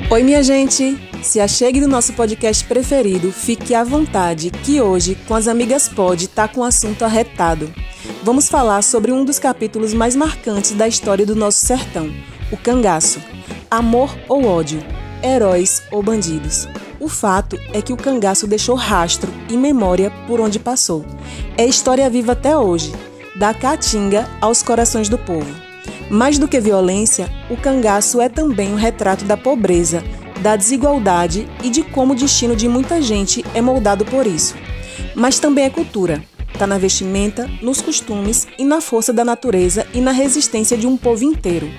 Oi, minha gente! Se achegue do nosso podcast preferido, fique à vontade, que hoje, com as amigas Pod, tá com o assunto arretado. Vamos falar sobre um dos capítulos mais marcantes da história do nosso sertão, o cangaço. Amor ou ódio, heróis ou bandidos. O fato é que o cangaço deixou rastro e memória por onde passou. É história viva até hoje, da caatinga aos corações do povo. Mais do que violência, o cangaço é também um retrato da pobreza, da desigualdade e de como o destino de muita gente é moldado por isso. Mas também é cultura. Está na vestimenta, nos costumes e na força da natureza e na resistência de um povo inteiro.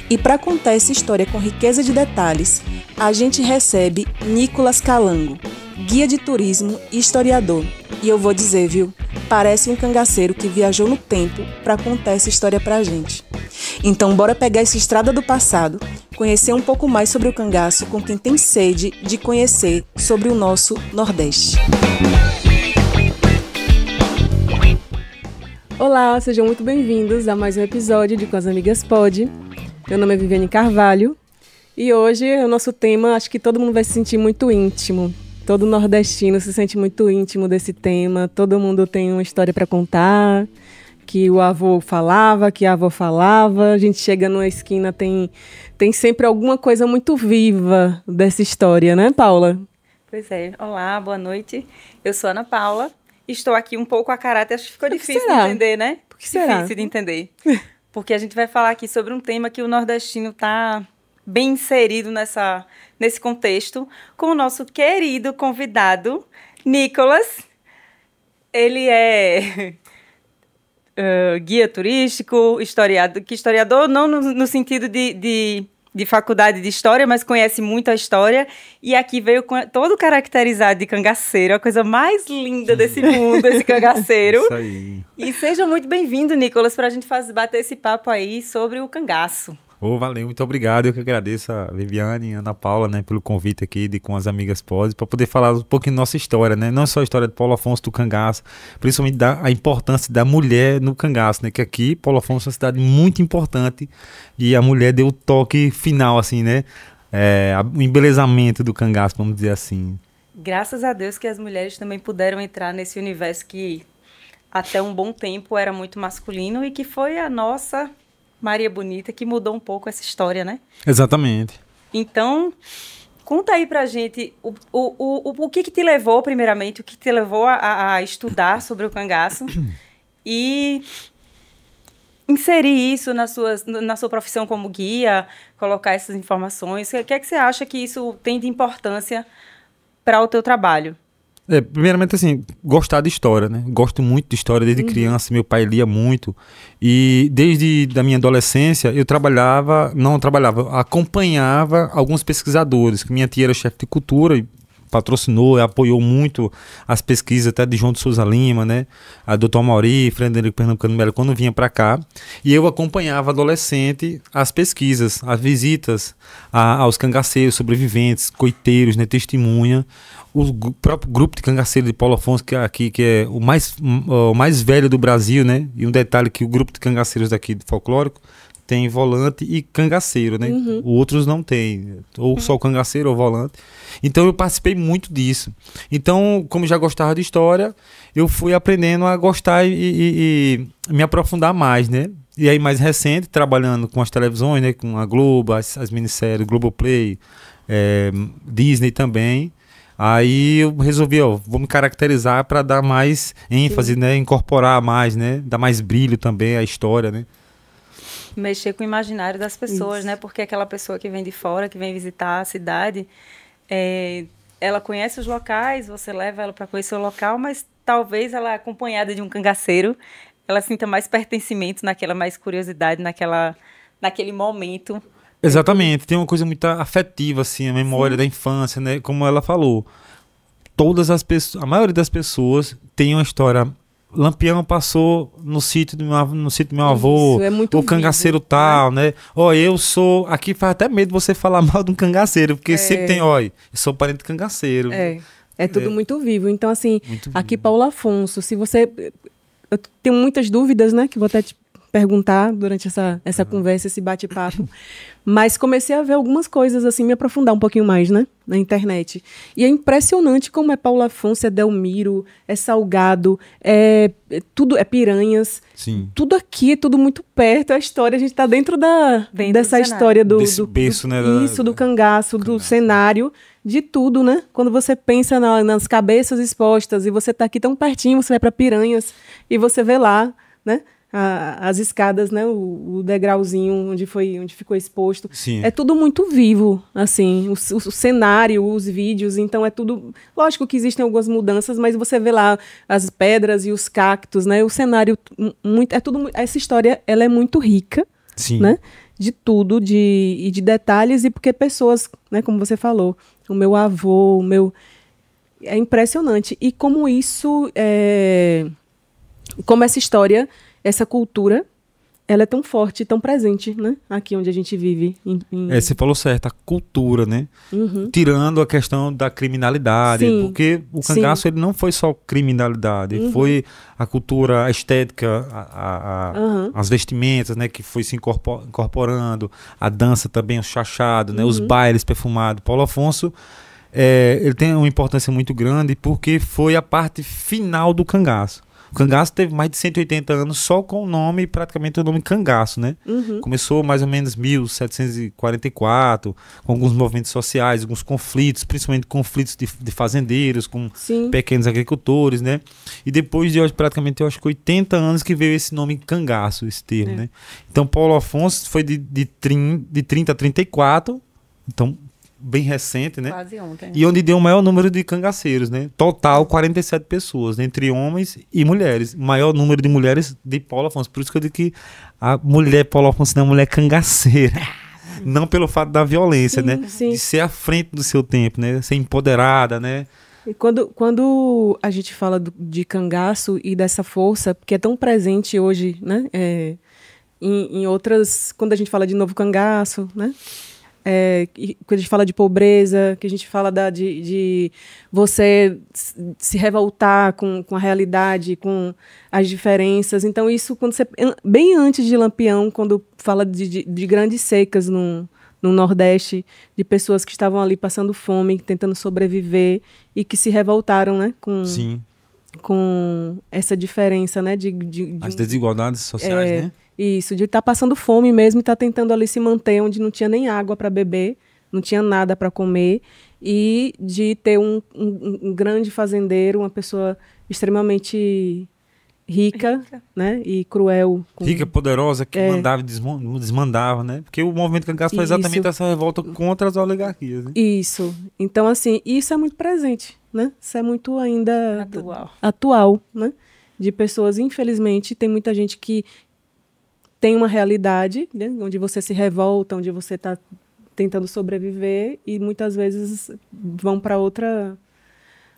E para contar essa história com riqueza de detalhes, a gente recebe Nicolas Calango, guia de turismo e historiador. E eu vou dizer, viu? Parece um cangaceiro que viajou no tempo para contar essa história pra gente. Então bora pegar essa estrada do passado, conhecer um pouco mais sobre o cangaço com quem tem sede de conhecer sobre o nosso Nordeste. Olá, sejam muito bem-vindos a mais um episódio de Com as Amigas Pod. Meu nome é Viviane Carvalho e hoje o nosso tema, acho que todo mundo vai se sentir muito íntimo. Todo nordestino se sente muito íntimo desse tema, todo mundo tem uma história para contar, que o avô falava, que a avó falava, a gente chega numa esquina, tem sempre alguma coisa muito viva dessa história, né, Paula? Pois é. Olá, boa noite. Eu sou Ana Paula, estou aqui um pouco a caráter, acho que ficou difícil de entender, né? Por que será? Difícil de entender. Porque a gente vai falar aqui sobre um tema que o nordestino está bem inserido nesse contexto, com o nosso querido convidado, Nicolas. Ele é guia turístico, historiador não no sentido de faculdade de história, mas conhece muito a história, e aqui veio todo caracterizado de cangaceiro, a coisa mais linda desse mundo, esse cangaceiro. Isso aí. E seja muito bem-vindo, Nicolas, para a gente bater esse papo aí sobre o cangaço. Valeu, muito obrigado. Eu que agradeço a Viviane e a Ana Paula, né, pelo convite aqui com as amigas Pod, para poder falar um pouquinho da nossa história, né? Não só a história de Paulo Afonso do cangaço, principalmente a importância da mulher no cangaço, né? Que aqui, Paulo Afonso é uma cidade muito importante e a mulher deu o toque final, assim, né? O embelezamento do cangaço, vamos dizer assim. Graças a Deus que as mulheres também puderam entrar nesse universo que até um bom tempo era muito masculino e que foi a nossa Maria Bonita que mudou um pouco essa história, né? Exatamente. Então, conta aí pra gente o que te levou, primeiramente, o que te levou a estudar sobre o cangaço e inserir isso na sua profissão como guia, colocar essas informações. O que é que você acha que isso tem de importância para o teu trabalho? Primeiramente, assim, gostar de história, né? Gosto muito de história desde criança, meu pai lia muito. E desde da minha adolescência, acompanhava alguns pesquisadores, que minha tia era chefe de cultura e patrocinou e apoiou muito as pesquisas até de João de Souza Lima, né? A Dr. Mauri, Frederico Pernambucano Melo, quando vinha para cá. E eu acompanhava adolescente as pesquisas, as visitas aos cangaceiros, sobreviventes, coiteiros, né? Testemunha. O próprio grupo de cangaceiro de Paulo Afonso, que é o mais velho do Brasil, né? E um detalhe que o grupo de cangaceiros daqui de folclórico tem volante e cangaceiro, né? Outros não tem, ou só o cangaceiro ou volante. Então eu participei muito disso. Então, como já gostava de história, eu fui aprendendo a gostar e me aprofundar mais, né? E aí, mais recente, trabalhando com as televisões, né? Com a Globo, as minisséries, Globoplay, Disney também. Aí eu resolvi, vou me caracterizar para dar mais ênfase, né? Incorporar mais, né? Dar mais brilho também à história, né? Mexer com o imaginário das pessoas, né? Porque aquela pessoa que vem de fora, que vem visitar a cidade, ela conhece os locais, você leva ela para conhecer o local, mas talvez ela, acompanhada de um cangaceiro, ela sinta mais pertencimento mais curiosidade naquele momento. Exatamente, tem uma coisa muito afetiva, assim, a memória da infância, né? Como ela falou, a maioria das pessoas tem uma história. Lampião passou no sítio do meu avô, é muito o cangaceiro vivo, tal, né? Eu sou... Aqui faz até medo você falar mal de um cangaceiro, porque sempre tem, eu sou parente de cangaceiro. É tudo muito vivo. Então, assim, muito aqui vivo. Paulo Afonso, se você... Eu tenho muitas dúvidas, né? Que vou até te perguntar durante essa conversa, esse bate-papo. Mas comecei a ver algumas coisas, assim, me aprofundar um pouquinho mais, né? Na internet. E é impressionante como é Paulo Afonso, é Delmiro, é Salgado, tudo, é Piranhas. Sim. Tudo aqui, é tudo muito perto. A história, a gente está dentro dessa história desse berço, né? Isso, do cangaço, do cenário, de tudo, né? Quando você pensa nas cabeças expostas e você está aqui tão pertinho, você vai para Piranhas e você vê lá, né? As escadas, né? O degrauzinho onde ficou exposto. Sim. É tudo muito vivo, assim, o cenário, os vídeos, então é tudo... Lógico que existem algumas mudanças, mas você vê lá as pedras e os cactos, né? O cenário, é tudo... Essa história, ela é muito rica, Sim. né? De tudo, de detalhes, e porque pessoas, né? Como você falou, o meu avô, É impressionante. E como isso... Como essa história... Essa cultura, ela é tão forte, tão presente, né? Aqui onde a gente vive. Você falou certo, a cultura, né? Uhum. Tirando a questão da criminalidade, Sim. porque o cangaço ele não foi só criminalidade, foi a cultura, a estética, as vestimentas, né? Que foi se incorporando, a dança também, o chachado, né? Os bailes perfumados. Paulo Afonso, ele tem uma importância muito grande porque foi a parte final do cangaço. O cangaço teve mais de 180 anos só com o nome, praticamente o nome cangaço, né? Começou mais ou menos 1744, com alguns movimentos sociais, alguns conflitos, principalmente conflitos de fazendeiros com pequenos agricultores, né? E depois de praticamente, eu acho que 80 anos que veio esse nome cangaço, esse termo, né? Então, Paulo Afonso foi de 30 a 34, então... bem recente, né? Quase ontem. E onde deu o maior número de cangaceiros, né? Total 47 pessoas, entre homens e mulheres. O maior número de mulheres de Paulo Afonso. Por isso que eu digo que a mulher Paulo Afonso não é uma mulher cangaceira. Não pelo fato da violência, né? Sim. De ser à frente do seu tempo, né? Ser empoderada, né? E quando a gente fala de cangaço e dessa força, que é tão presente hoje, né? Em outras... Quando a gente fala de novo cangaço, né? Que a gente fala de pobreza, que a gente fala de você se revoltar com a realidade, com as diferenças. Então, isso, quando você, bem antes de Lampião, quando fala de grandes secas no Nordeste, de pessoas que estavam ali passando fome, tentando sobreviver, e que se revoltaram, né, com essa diferença, né, as desigualdades sociais, né? Isso, de estar passando fome mesmo e estar tentando ali se manter onde não tinha nem água para beber, não tinha nada para comer, e de ter um grande fazendeiro, uma pessoa extremamente rica, né, e cruel. Rica, poderosa, que mandava e desmandava, né? Porque o movimento cangaço foi exatamente essa revolta contra as oligarquias, né? Isso. Então, assim, isso é muito presente, né? Isso é muito ainda atual, né? De pessoas, infelizmente, tem muita gente que tem uma realidade, né, onde você se revolta, onde você está tentando sobreviver, e muitas vezes vão para outra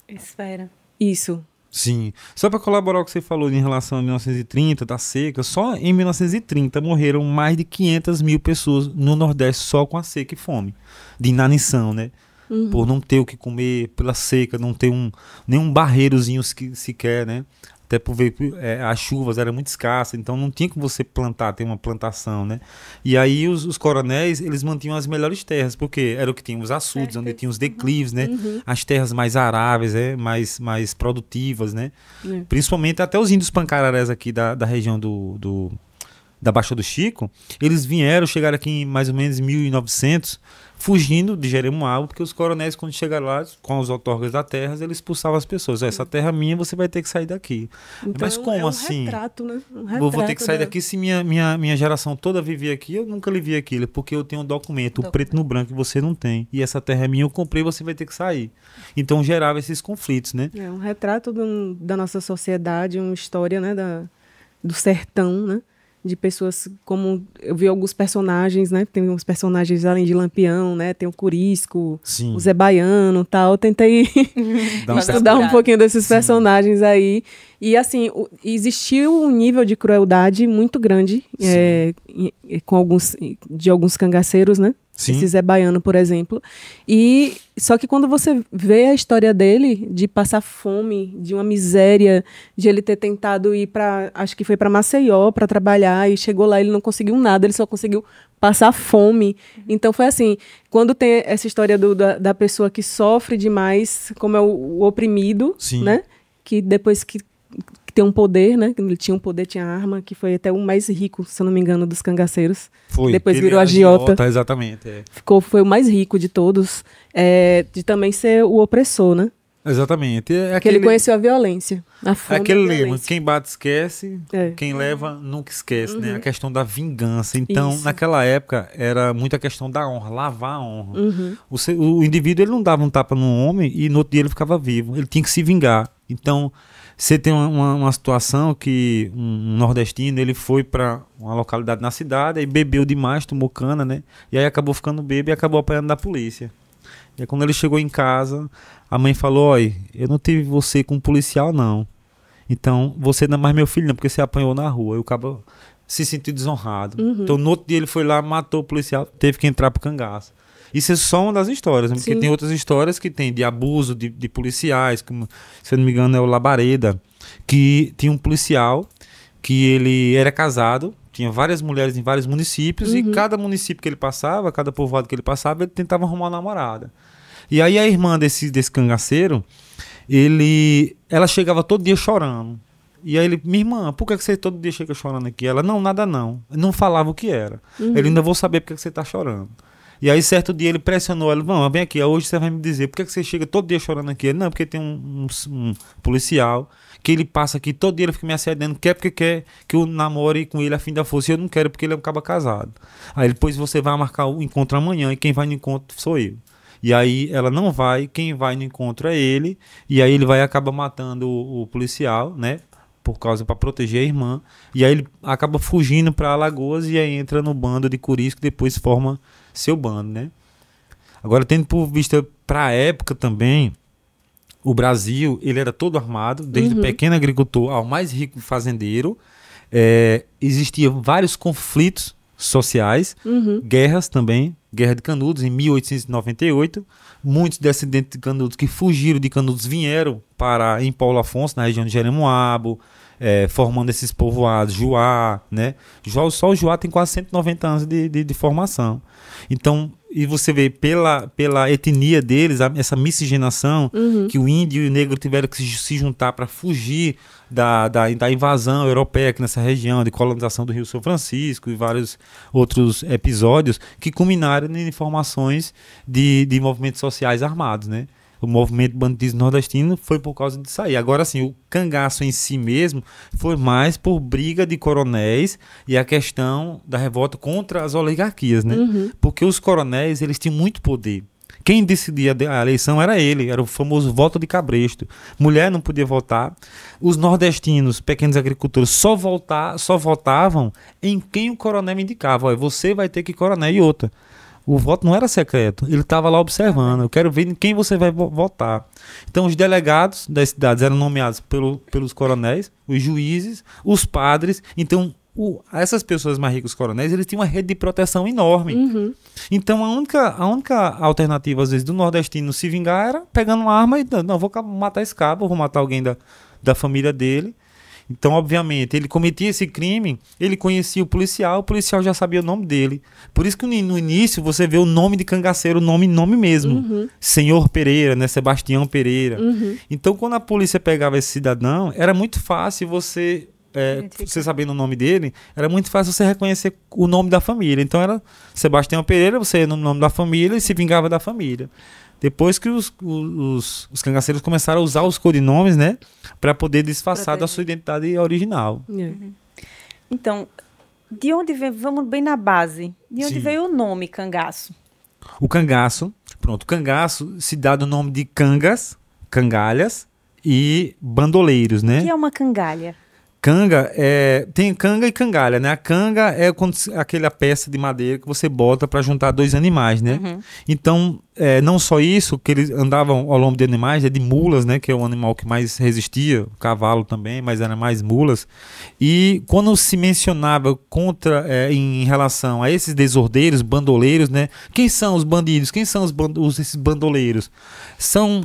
esfera. Isso. Sim. Só para colaborar com o que você falou em relação a 1930, da seca, só em 1930 morreram mais de 500 mil pessoas no Nordeste só com a seca e fome, de inanição, né? Por não ter o que comer, pela seca, não ter nenhum barreirozinho sequer, né? Até por ver as chuvas eram muito escassas, então não tinha como você ter uma plantação, né? E aí os coronéis, eles mantinham as melhores terras, porque era o que tinha os açudes, onde tinha os declives, né? As terras mais aráveis, mais produtivas, né? Principalmente até os índios pancararés aqui da região da Baixa do Chico, eles chegaram aqui em mais ou menos 1900, fugindo de Jeremoabo, porque os coronéis, quando chegaram lá com os outorgas da terra, eles expulsavam as pessoas. Essa terra é minha, você vai ter que sair daqui. Então, mas como assim? Retrato, né? Vou ter que sair daqui. Se minha geração toda vivia aqui, eu nunca lhe vi aquilo, porque eu tenho um documento, o preto no branco, e você não tem. E essa terra é minha, eu comprei, você vai ter que sair. Então gerava esses conflitos, né? É um retrato da nossa sociedade, uma história, né, do sertão, né? De pessoas, como eu vi alguns personagens, né? Tem uns personagens além de Lampião, né? Tem o Curisco, o Zé Baiano e tal. Eu tentei estudar um pouquinho desses personagens aí. E, assim, existiu um nível de crueldade muito grande com alguns cangaceiros, né? Sim. Esse Zé Baiano, por exemplo. E só que quando você vê a história dele, de passar fome, de uma miséria, de ele ter tentado ir para, acho que foi para Maceió para trabalhar, e chegou lá, ele não conseguiu nada, ele só conseguiu passar fome. Então foi assim, quando tem essa história da pessoa que sofre demais, como é o oprimido, Sim. né? Que depois que tem um poder, né? Ele tinha um poder, tinha arma, que foi até o mais rico, se eu não me engano, dos cangaceiros. Foi. Depois Ele virou agiota. Exatamente. Foi o mais rico de todos, de também ser o opressor, né? Exatamente. Que ele conheceu a violência, a fome. Aquele e a lema, violência. quem bate esquece, quem leva nunca esquece, né? A questão da vingança. Então, Isso. naquela época, era muita questão da honra, lavar a honra. O indivíduo, ele não dava um tapa no homem e no outro dia ele ficava vivo. Ele tinha que se vingar. Então, você tem uma situação que um nordestino, ele foi para uma localidade na cidade, aí bebeu demais, tomou cana, né? E aí acabou ficando bêbado e acabou apanhando da polícia. E aí, quando ele chegou em casa, a mãe falou: "Olha, eu não tive você com um policial, não. Então, você não é mais meu filho, não, porque você apanhou na rua." E o cabo se sentiu desonrado. Então, no outro dia, ele foi lá, matou o policial, teve que entrar pro cangaço. Isso é só uma das histórias, né? Porque Sim. tem outras histórias que tem de abuso de policiais, como, se eu não me engano, é o Labareda, que tinha um policial que ele era casado, tinha várias mulheres em vários municípios, e cada município que ele passava, cada povoado que ele passava, ele tentava arrumar uma namorada. E aí a irmã desse cangaceiro, ela chegava todo dia chorando. E aí ele: "Minha irmã, por que você todo dia chega chorando aqui?" Ela: "Não, nada não." Não falava o que era. Ele: "Ainda vou saber por que você está chorando." E aí certo dia ele pressionou ela: "Vamos, vem aqui, hoje você vai me dizer por que você chega todo dia chorando aqui." Ele: "Não, porque tem um policial que ele passa aqui todo dia, ele fica me assediando, porque quer que eu namore com ele a fim da força, e eu não quero porque ele é um caba casado." Aí depois: "Você vai marcar o encontro amanhã e quem vai no encontro sou eu." E aí ela não vai, quem vai no encontro é ele, e aí ele vai acabar matando o policial, né? Para proteger a irmã. E aí ele acaba fugindo para Alagoas e aí entra no bando de Curis, que depois forma seu bando, né? Agora, tendo por vista para a época também, o Brasil, ele era todo armado, desde o pequeno agricultor ao mais rico fazendeiro. Existiam vários conflitos sociais, guerras também, Guerra de Canudos em 1898. Muitos descendentes de Canudos que fugiram de Canudos vieram para em Paulo Afonso, na região de Jeremoabo, formando esses povoados, Juá, né? Só o Juá tem quase 190 anos de formação. Então, e você vê pela etnia deles, essa miscigenação, que o índio e o negro tiveram que se juntar para fugir da invasão europeia aqui nessa região, de colonização do Rio São Francisco e vários outros episódios que culminaram em formações de movimentos sociais armados, né? O movimento banditismo nordestino foi por causa disso aí. Agora, assim, o cangaço em si mesmo foi mais por briga de coronéis e a questão da revolta contra as oligarquias, né? Porque os coronéis, eles tinham muito poder. Quem decidia a eleição era ele, era o famoso voto de cabresto. Mulher não podia votar. Os nordestinos, pequenos agricultores, só votavam em quem o coronel indicava. Olha, você vai ter que coronéis e outra. O voto não era secreto, ele estava lá observando. Eu quero ver em quem você vai votar. Então, os delegados das cidades eram nomeados pelos coronéis, os juízes, os padres. Então, essas pessoas mais ricas, os coronéis, eles tinham uma rede de proteção enorme. Então, a única alternativa, às vezes, do nordestino se vingar era pegando uma arma e: "Não, vou matar esse cabo, vou matar alguém da família dele." Então, obviamente, ele cometia esse crime, ele conhecia o policial já sabia o nome dele. Por isso que no início você vê o nome de cangaceiro, nome mesmo. Senhor Pereira, né? Sebastião Pereira. Então, quando a polícia pegava esse cidadão, era muito fácil você sabendo o nome dele, era muito fácil você reconhecer o nome da família. Então, era Sebastião Pereira, você ia no nome da família e se vingava da família. Depois que os cangaceiros começaram a usar os codinomes, né, para poder disfarçar da sua identidade original. Então, de onde vem, vamos bem na base, de onde veio o nome cangaço? O cangaço se dá do nome de cangas, cangalhas e bandoleiros, né? O que é uma cangalha? Canga tem canga e cangalha, né? A canga é aquela peça de madeira que você bota para juntar dois animais, né? Então, não só isso, que eles andavam ao lombo de animais, de mulas, né? Que é o animal que mais resistia, o cavalo também, mas eram mais mulas. E quando se mencionava em relação a esses desordeiros, bandoleiros, né? Quem são os bandidos? Quem são esses bandoleiros?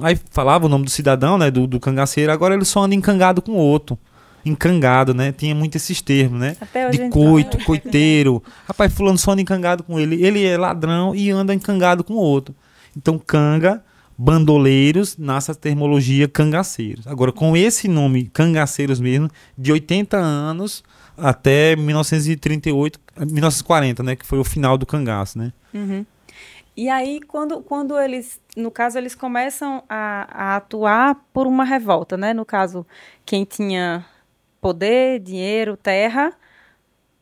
Aí falava o nome do cidadão, né? Do cangaceiro, agora ele só anda encangado com o outro. Encangado, né? Tinha muito esses termos, né? Até hoje de coito, coiteiro. Rapaz, fulano só anda encangado com ele. Ele é ladrão e anda encangado com o outro. Então, canga, bandoleiros, nasce a termologia cangaceiros. Agora, com esse nome, cangaceiros mesmo, de 80 anos até 1938, 1940, né? Que foi o final do cangaço, né? E aí, quando eles, no caso, eles começam a atuar por uma revolta, né? No caso, quem tinha poder, dinheiro, terra,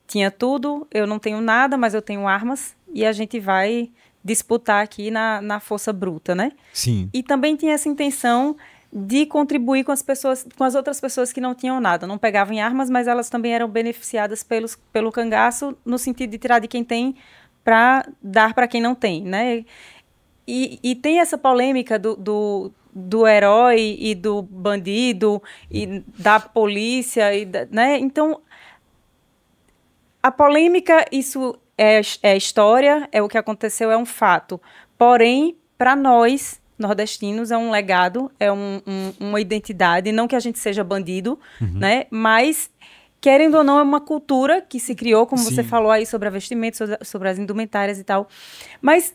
tinha tudo, eu não tenho nada, mas eu tenho armas, e a gente vai disputar aqui na força bruta, né? Sim. E também tinha essa intenção de contribuir com as outras pessoas que não tinham nada, não pegavam em armas, mas elas também eram beneficiadas pelo cangaço, no sentido de tirar de quem tem para dar para quem não tem, né? E tem essa polêmica do herói e do bandido e da polícia, né? Então, a polêmica, isso é história, é o que aconteceu, é um fato. Porém, para nós, nordestinos, é um legado, é uma identidade, não que a gente seja bandido, né? Mas, querendo ou não, é uma cultura que se criou, como Sim. você falou aí, sobre a vestimenta, sobre as indumentárias e tal. Mas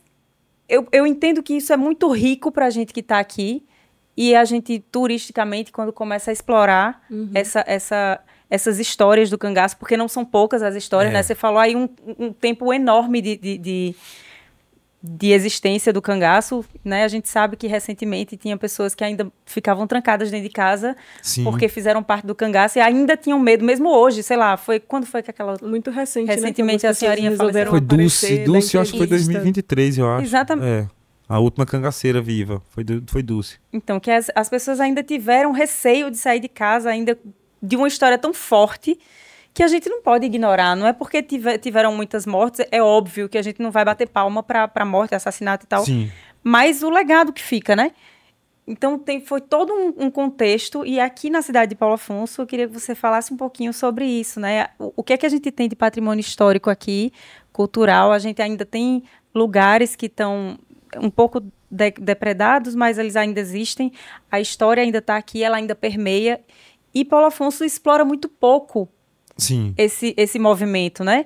eu entendo que isso é muito rico para a gente que está aqui, e a gente, turisticamente, quando começa a explorar essas histórias do cangaço, porque não são poucas as histórias, né? Você falou aí um tempo enorme de existência do cangaço, né? A gente sabe que recentemente tinha pessoas que ainda ficavam trancadas dentro de casa, Sim. porque fizeram parte do cangaço e ainda tinham medo, mesmo hoje, sei lá, quando foi que aquela... Muito recente, Recentemente né? a senhorinha faleceu. Foi Dulce, eu acho que foi 2023, eu acho. Exatamente. A última cangaceira viva, foi Dulce. Então, que as pessoas ainda tiveram receio de sair de casa, ainda de uma história tão forte, que a gente não pode ignorar. Não é porque tiveram muitas mortes, é óbvio que a gente não vai bater palma para morte, assassinato e tal. Sim. Mas o legado que fica, né? Então, foi todo um contexto, e aqui na cidade de Paulo Afonso, eu queria que você falasse um pouquinho sobre isso, né? O que é que a gente tem de patrimônio histórico aqui, cultural? A gente ainda tem lugares que estão um pouco depredados, mas eles ainda existem. A história ainda está aqui, ela ainda permeia. E Paulo Afonso explora muito pouco Sim. esse movimento, né?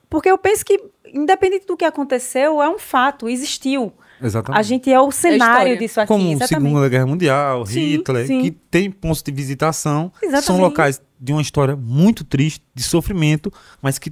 Porque eu penso que, independente do que aconteceu, é um fato, existiu. Exatamente. A gente é o cenário disso aqui. Como exatamente. Segunda Guerra Mundial, Sim, Hitler, sim. que tem pontos de visitação. Exatamente. São locais de uma história muito triste, de sofrimento, mas que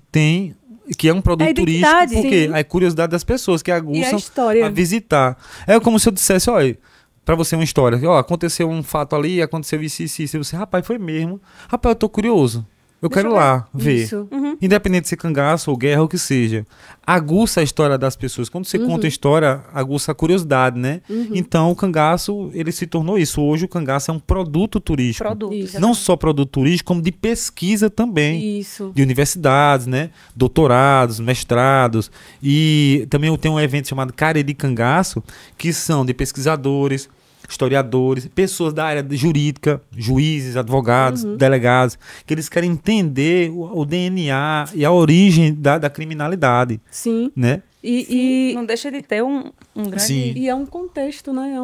é um produto turístico, identidade, porque sim. é a curiosidade das pessoas que E a aguçam história. a visitar. É como se eu dissesse, olha, pra você uma história, ó, aconteceu um fato ali, aconteceu isso, e você, rapaz, foi mesmo. Rapaz, eu tô curioso. Eu Deixa quero eu ver. lá ver. Isso. Independente de ser cangaço ou guerra ou o que seja. Aguça a história das pessoas. Quando você conta a história, aguça a curiosidade, né? Então o cangaço, ele se tornou isso. Hoje o cangaço é um produto turístico. Isso. Não só produto turístico, como de pesquisa também. Isso. De universidades, né? Doutorados, mestrados. E também eu tenho um evento chamado Cariri Cangaço, que são de pesquisadores, historiadores, pessoas da área jurídica, juízes, advogados, delegados, que eles querem entender o DNA e a origem da criminalidade, Sim. né? E Não deixa de ter um grande... Sim. E é um contexto, né?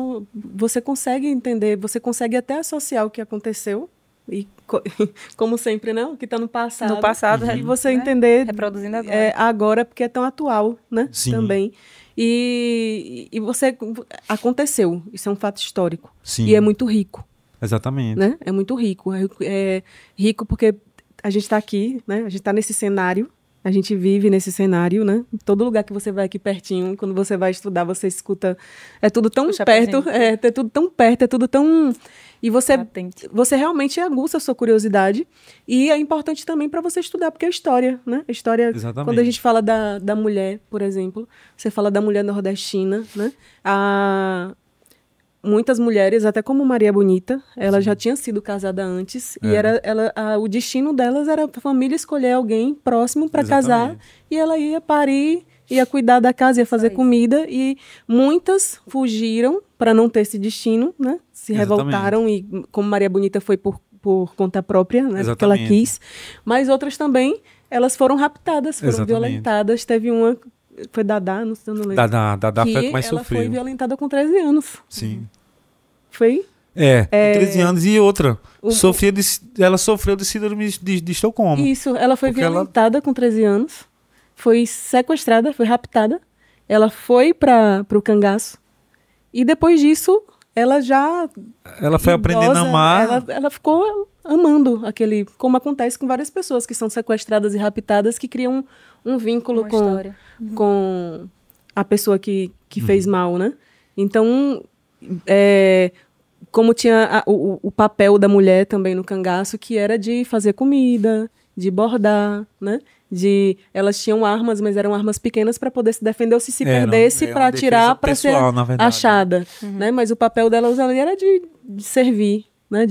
Você consegue entender, você consegue até associar o que aconteceu, e como sempre, né? O que está no passado. No passado, E você né? entender Reproduzindo agora. agora, porque é tão atual, né? Sim. Também. E você... Aconteceu. Isso é um fato histórico. Sim. E é muito rico, Exatamente. né? É muito rico. É rico porque a gente está aqui, né? A gente está nesse cenário. A gente vive nesse cenário, né? Em todo lugar que você vai aqui pertinho, quando você vai estudar, você escuta... É tudo tão Puxa perto, presente. é tudo tão perto, é tudo tão... E Atente. você realmente aguça a sua curiosidade. E é importante também para você estudar, porque é história, né? A história, Exatamente. quando a gente fala da mulher, por exemplo, você fala da mulher nordestina, né? muitas mulheres, até como Maria Bonita, ela já tinha sido casada antes e o destino delas era a família escolher alguém próximo para casar e ela ia parir, ia cuidar da casa, ia fazer comida e muitas fugiram para não ter esse destino, né? Se revoltaram e como Maria Bonita foi por conta própria, né? Porque ela quis, mas outras também, elas foram raptadas, foram violentadas. Teve uma, foi Dadá, não sei, não lembro. Dadá foi a que mais ela sofreu. foi violentada com 13 anos. Sim. Foi? Com 13 anos e outra. Ela sofreu de síndrome de Estocolmo. Isso, ela foi violentada com 13 anos, foi sequestrada, foi raptada, ela foi para o cangaço e depois disso ela foi aprendendo a amar. Ela ficou amando aquele, como acontece com várias pessoas que são sequestradas e raptadas, que criam um vínculo com a pessoa que fez mal, né? Então, como tinha o papel da mulher também no cangaço, que era de fazer comida, de bordar, né? Elas tinham armas, mas eram armas pequenas para poder se defender ou se perdesse para atirar para ser achada, né? Mas o papel delas ali era de servir, né?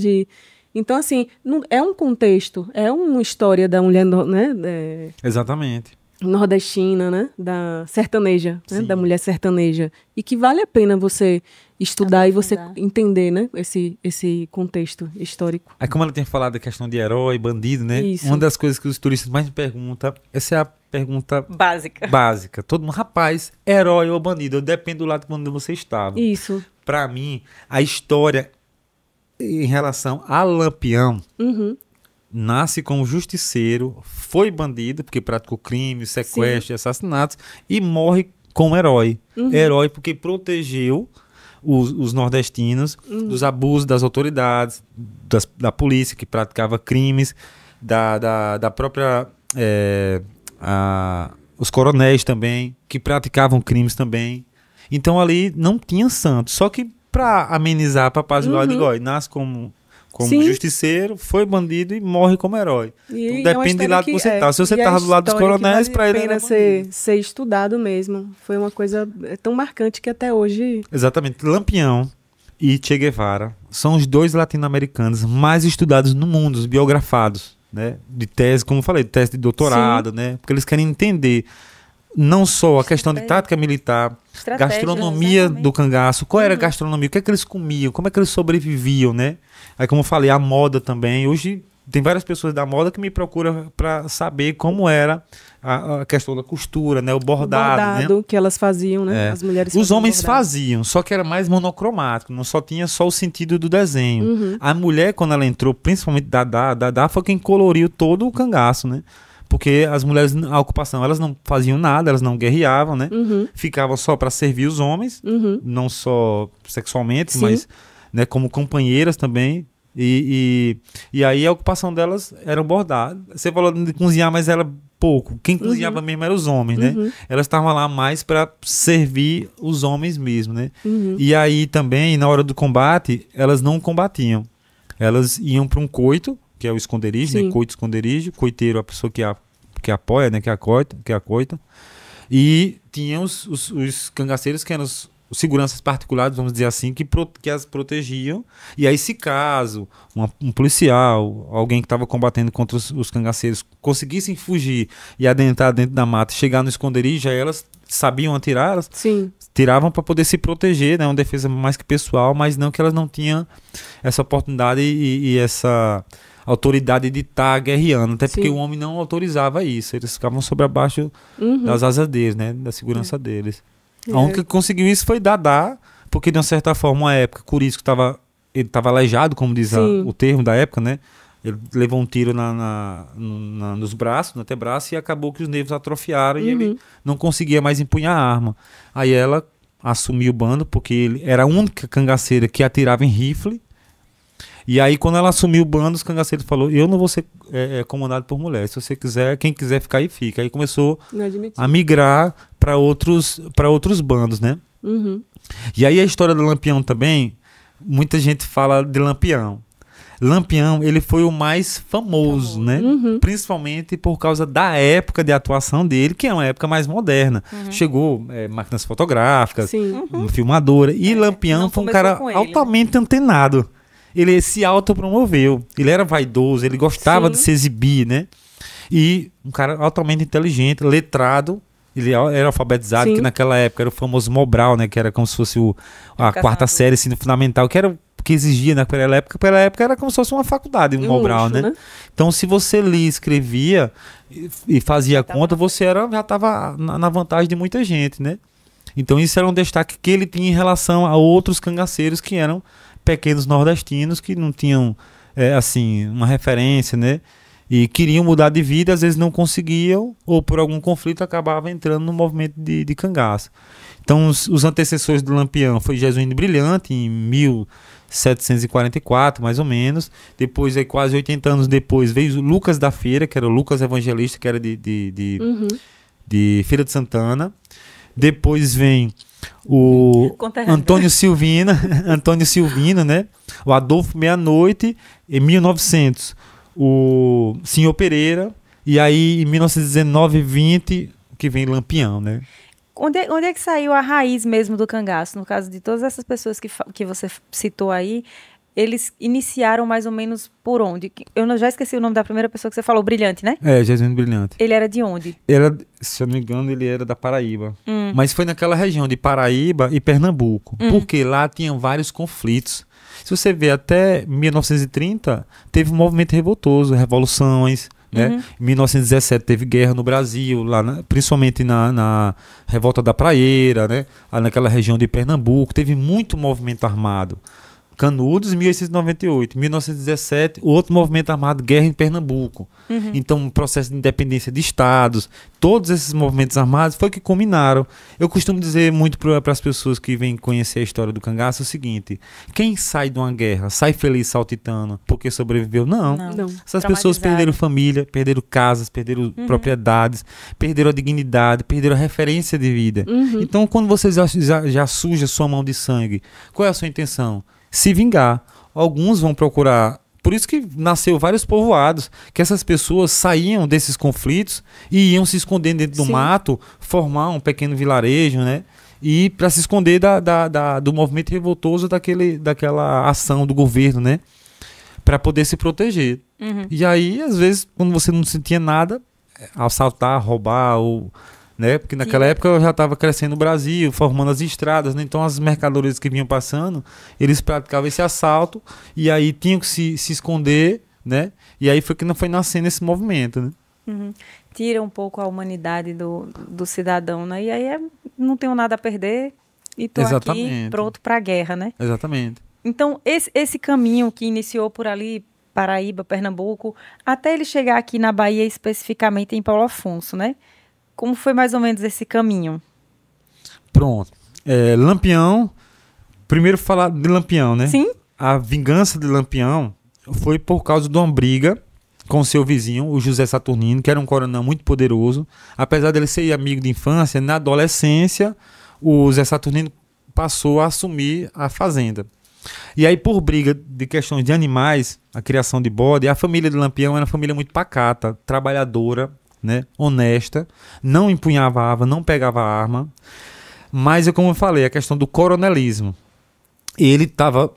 Então, assim, é um contexto, é uma história da mulher, né? Exatamente. Nordestina, né? Da sertaneja, né? Da mulher sertaneja. E que vale a pena você estudar e você entender, né? Esse contexto histórico. Aí, como ela tinha falado da questão de herói, bandido, né? Isso. Uma das coisas que os turistas mais me perguntam, essa é a pergunta básica. Todo mundo, rapaz, herói ou bandido? Depende do lado quando você estava. Isso. Pra mim, a história em relação a Lampião nasce como justiceiro, foi bandido, porque praticou crimes, sequestros, assassinatos, e morre como herói. Herói porque protegeu os nordestinos dos abusos das autoridades, da polícia que praticava crimes, da própria... os coronéis também, que praticavam crimes também. Então ali não tinha santo. Só que para amenizar, para apaziguar, nasce como justiceiro, foi bandido e morre como herói. Então depende do lado que você tá. Se você estava do lado dos coronéis, para ele era ser estudado mesmo. Foi uma coisa tão marcante que até hoje... Exatamente. Lampião e Che Guevara são os dois latino-americanos mais estudados no mundo, os biografados, né? De tese, como eu falei, de tese de doutorado, né? Porque eles querem entender não só a questão de tática militar, gastronomia do cangaço, qual era a gastronomia, o que é que eles comiam, como é que eles sobreviviam, né? Aí, como eu falei, a moda também. Hoje tem várias pessoas da moda que me procuram para saber como era a questão da costura, né? O bordado, né? Que elas faziam, né? As mulheres Os homens faziam, só que era mais monocromático, não só tinha só o sentido do desenho. A mulher, quando ela entrou, principalmente Dadá foi quem coloriu todo o cangaço, né? Porque as mulheres, a ocupação, elas não faziam nada, elas não guerreavam, né? Ficavam só para servir os homens, não só sexualmente, mas, né, como companheiras também. E aí a ocupação delas era bordar. Você falou de cozinhar, mas era pouco. Quem cozinhava mesmo eram os homens, né? Elas estavam lá mais para servir os homens mesmo, né? E aí também, na hora do combate, elas não combatiam. Elas iam para um coito, que é o esconderijo, né? Coito, esconderijo. Coiteiro é a pessoa que apoia, né? Que acoita. E tinha os cangaceiros, que eram os seguranças particulares, vamos dizer assim, que as protegiam. E aí, se caso um policial, alguém que estava combatendo contra os cangaceiros, conseguissem fugir e adentrar dentro da mata, chegar no esconderijo, aí elas sabiam atirar, elas tiravam para poder se proteger, né? Uma defesa mais que pessoal, mas não que elas não tinham essa oportunidade e essa autoridade de estar guerreando, até porque o homem não autorizava isso, eles ficavam sobre abaixo das asas deles, né? Da segurança deles. A única que conseguiu isso foi Dadá, porque de uma certa forma, uma época, Curisco ele estava aleijado, como diz o termo da época, né? Ele levou um tiro nos braços, no antebraço, e acabou que os nervos atrofiaram e ele não conseguia mais empunhar a arma. Aí ela assumiu o bando, porque ele era a única cangaceira que atirava em rifle. E aí, quando ela assumiu o bando, os cangaceiros falaram: eu não vou ser comandado por mulher. Se você quiser, quem quiser ficar aí, fica. Aí começou a migrar para outros bandos, né? E aí a história do Lampião também, muita gente fala de Lampião. Lampião, ele foi o mais famoso, né? Principalmente por causa da época de atuação dele, que é uma época mais moderna. Chegou máquinas fotográficas, filmadora. E Lampião foi um cara altamente antenado. Ele se autopromoveu. Ele era vaidoso, ele gostava de se exibir, né? E um cara altamente inteligente, letrado. Ele era alfabetizado, que naquela época era o famoso Mobral, né? Que era como se fosse a quarta série, ensino fundamental, que exigia naquela época. Naquela época era como se fosse uma faculdade, um Mobral, luxo, né? Então, se você lia, escrevia e fazia conta, você já estava na vantagem de muita gente, né? Então, isso era um destaque que ele tinha em relação a outros cangaceiros que eram pequenos nordestinos, que não tinham, assim, uma referência, né? E queriam mudar de vida, às vezes não conseguiam, ou por algum conflito acabavam entrando no movimento de cangaço. Então, os antecessores do Lampião foi Jesuíno Brilhante, em 1744, mais ou menos. Depois, quase 80 anos depois, veio o Lucas da Feira, que era o Lucas Evangelista, que era de Feira de Santana. Depois vem o Antônio Silvino, né? O Adolfo Meia-Noite, em 1900. O Senhor Pereira, e aí em 1919 e 20 que vem Lampião, né? Onde é que saiu a raiz mesmo do cangaço? No caso de todas essas pessoas que você citou aí, eles iniciaram mais ou menos por onde? Eu já esqueci o nome da primeira pessoa que você falou, Brilhante, né? Jesuíno Brilhante. Ele era de onde? Se eu não me engano, ele era da Paraíba. Mas foi naquela região de Paraíba e Pernambuco, porque lá tinham vários conflitos. Se você ver, até 1930, teve um movimento revoltoso, revoluções, né? Em 1917 teve guerra no Brasil, lá principalmente na Revolta da Praieira, né? Lá naquela região de Pernambuco, teve muito movimento armado. Canudos, 1898. 1917, outro movimento armado, guerra em Pernambuco. Então, um processo de independência de estados. Todos esses movimentos armados foi que culminaram. Eu costumo dizer muito para as pessoas que vêm conhecer a história do cangaço o seguinte: quem sai de uma guerra, sai feliz saltitando porque sobreviveu? Não. Essas pessoas perderam família, perderam casas, perderam propriedades, perderam a dignidade, perderam a referência de vida. Então, quando você já suja sua mão de sangue, qual é a sua intenção? Se vingar. Alguns vão procurar. Por isso que nasceu vários povoados, que essas pessoas saíam desses conflitos e iam se esconder dentro do mato, formar um pequeno vilarejo, né? E para se esconder do movimento revoltoso daquela ação do governo, né? Para poder se proteger. E aí, às vezes, quando você não sentia nada, assaltar, roubar ou... né? Porque naquela época eu já estava crescendo no Brasil, formando as estradas, né? Então as mercadorias que vinham passando, eles praticavam esse assalto e aí tinham que se esconder, né? E aí foi que não foi nascendo esse movimento, né? Tira um pouco a humanidade do cidadão, né? E aí não tenho nada a perder e tô aqui pronto para a guerra, né? Exatamente. Então esse caminho que iniciou por ali, Paraíba, Pernambuco, até ele chegar aqui na Bahia, especificamente em Paulo Afonso, né? Como foi mais ou menos esse caminho? Pronto. Lampião, primeiro falar de Lampião, né? Sim. A vingança de Lampião foi por causa de uma briga com seu vizinho, o José Saturnino, que era um coronel muito poderoso. Apesar dele ser amigo de infância, na adolescência, o José Saturnino passou a assumir a fazenda. E aí, por briga de questões de animais, a criação de bode, a família de Lampião era uma família muito pacata, trabalhadora, né, honesta, não empunhava arma, não pegava arma, mas como eu falei, a questão do coronelismo, ele estava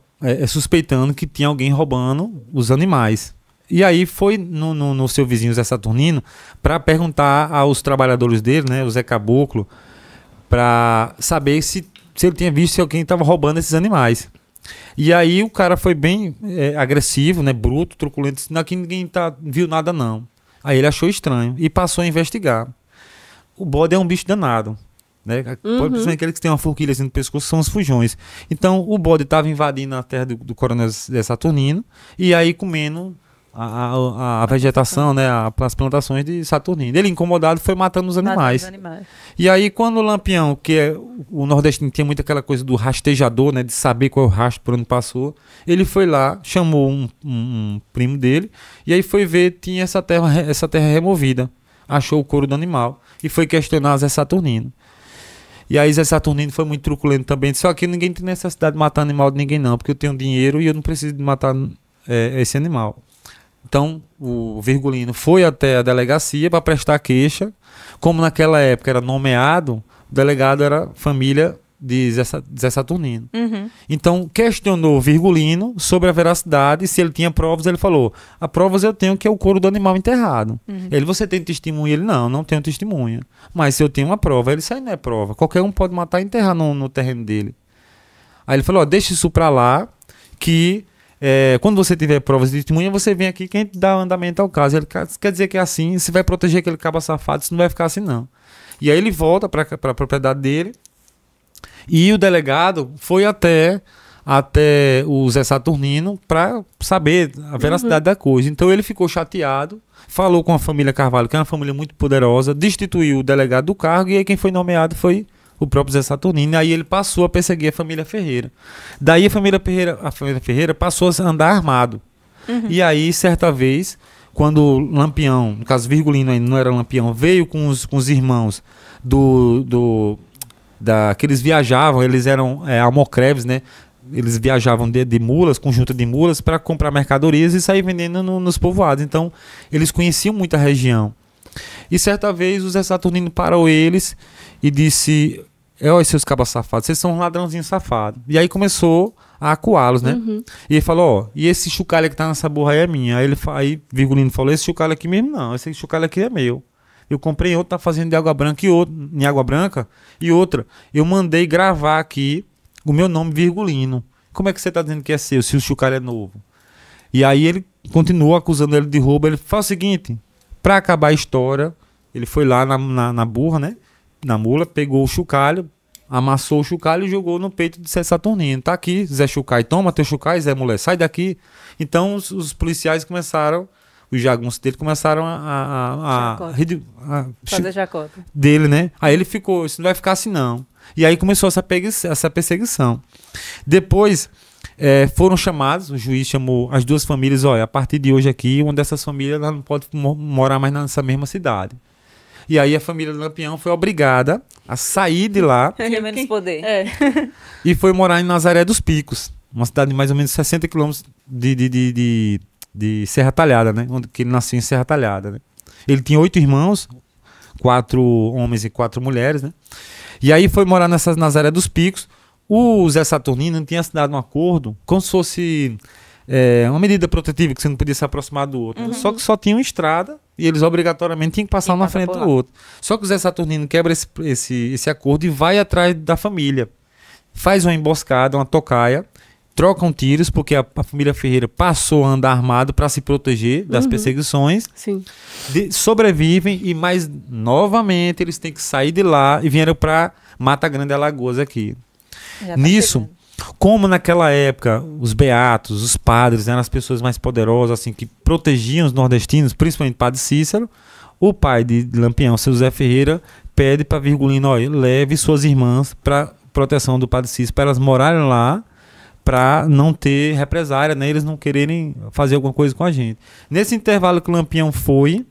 suspeitando que tinha alguém roubando os animais, e aí foi no seu vizinho Zé Saturnino para perguntar aos trabalhadores dele, né, o Zé Caboclo, para saber se ele tinha visto se alguém estava roubando esses animais. E aí o cara foi bem agressivo, né, bruto, truculento, disse: aqui ninguém viu nada não. Aí ele achou estranho e passou a investigar. O bode é um bicho danado, né? Principalmente aqueles que tem uma forquilha assim no pescoço, são os fujões. Então o bode estava invadindo a terra do coronel Saturnino e aí comendo a vegetação, né? As plantações de Saturnino. Ele, incomodado, foi matando os animais. E aí quando o Lampião, que o nordestino tinha muito aquela coisa do rastejador, né? De saber qual é o rastro por onde passou, ele foi lá, chamou um primo dele e aí foi ver, tinha essa terra removida. Achou o couro do animal e foi questionar Zé Saturnino. E aí Zé Saturnino foi muito truculento também. Disse: aqui ninguém tem necessidade de matar animal de ninguém não, porque eu tenho dinheiro e eu não preciso de matar esse animal. Então, o Virgulino foi até a delegacia para prestar queixa. Como naquela época era nomeado, o delegado era família de Zé Saturnino. Então, questionou o Virgulino sobre a veracidade, se ele tinha provas. Ele falou, a provas eu tenho que é o couro do animal enterrado. Ele, você tem testemunha? Ele, não tenho testemunha. Mas se eu tenho uma prova, ele, isso aí não é prova. Qualquer um pode matar e enterrar no terreno dele. Aí ele falou, deixa isso pra lá, que quando você tiver provas de testemunha, você vem aqui que a gente dá andamento ao caso. Ele quer dizer que é assim, você vai proteger aquele cabo safado, isso não vai ficar assim não. E aí ele volta para a propriedade dele, e o delegado foi até o Zé Saturnino para saber a veracidade da coisa. Então ele ficou chateado, falou com a família Carvalho, que é uma família muito poderosa, destituiu o delegado do cargo, e aí quem foi nomeado foi o próprio Zé Saturnino. E aí ele passou a perseguir a família Ferreira. Daí a família Ferreira passou a andar armado. E aí, certa vez, quando o Lampião, no caso Virgulino ainda não era Lampião, veio com os irmãos que eles viajavam, eles eram almocreves, né? Eles viajavam de mulas, conjunto de mulas, para comprar mercadorias e sair vendendo nos povoados. Então, eles conheciam muito a região. E certa vez o Zé Saturnino parou eles e disse, olha seus cabas safados, vocês são um ladrãozinho safado. E aí começou a acuá-los, né? E ele falou, e esse chocalho que tá nessa borra aí é minha. Aí Virgulino falou, esse chocalho aqui mesmo não, esse chocalho aqui é meu. Eu comprei outro, tá fazendo de água branca em água branca, e outra, eu mandei gravar aqui o meu nome Virgulino. Como é que você tá dizendo que é seu, se o chocalho é novo? E aí ele continuou acusando ele de roubo. Ele faz o seguinte, para acabar a história, ele foi lá na burra, né? Na mula, pegou o chocalho, amassou o chocalho e jogou no peito de Zé Saturnino. Tá aqui, Zé Chocai, toma teu chocai, Zé mulher, sai daqui. Então os policiais começaram, os jagunços dele começaram a fazer chacota dele, né? Aí ele ficou, isso não vai ficar assim não. E aí começou essa perseguição. Depois foram chamados, o juiz chamou as duas famílias, olha, a partir de hoje aqui, uma dessas famílias não pode morar mais nessa mesma cidade. E aí a família do Lampião foi obrigada a sair de lá. Tinha menos poder. E foi morar em Nazaré dos Picos, uma cidade de mais ou menos 60 quilômetros de Serra Talhada, né? Onde que ele nasceu em Serra Talhada, né? Ele tinha 8 irmãos, 4 homens e 4 mulheres, né? E aí foi morar nessas Nazaré dos Picos. O Zé Saturnino tinha assinado um acordo como se fosse uma medida protetiva, que você não podia se aproximar do outro. Só que só tinha uma estrada e eles obrigatoriamente tinham que passar um na frente do outro. Só que o Zé Saturnino quebra esse acordo e vai atrás da família. Faz uma emboscada, uma tocaia, trocam tiros, porque a família Ferreira passou a andar armado para se proteger das perseguições. Sim. Sobrevivem e mais novamente eles têm que sair de lá e vieram para Mata Grande, Alagoas aqui. Nisso, como naquela época os beatos, os padres eram as pessoas mais poderosas assim, que protegiam os nordestinos, principalmente o padre Cícero, o pai de Lampião, seu Zé Ferreira, pede para Virgulino, olha, leve suas irmãs para proteção do padre Cícero, para elas morarem lá, para não ter represária, né? Eles não quererem fazer alguma coisa com a gente. Nesse intervalo que o Lampião foi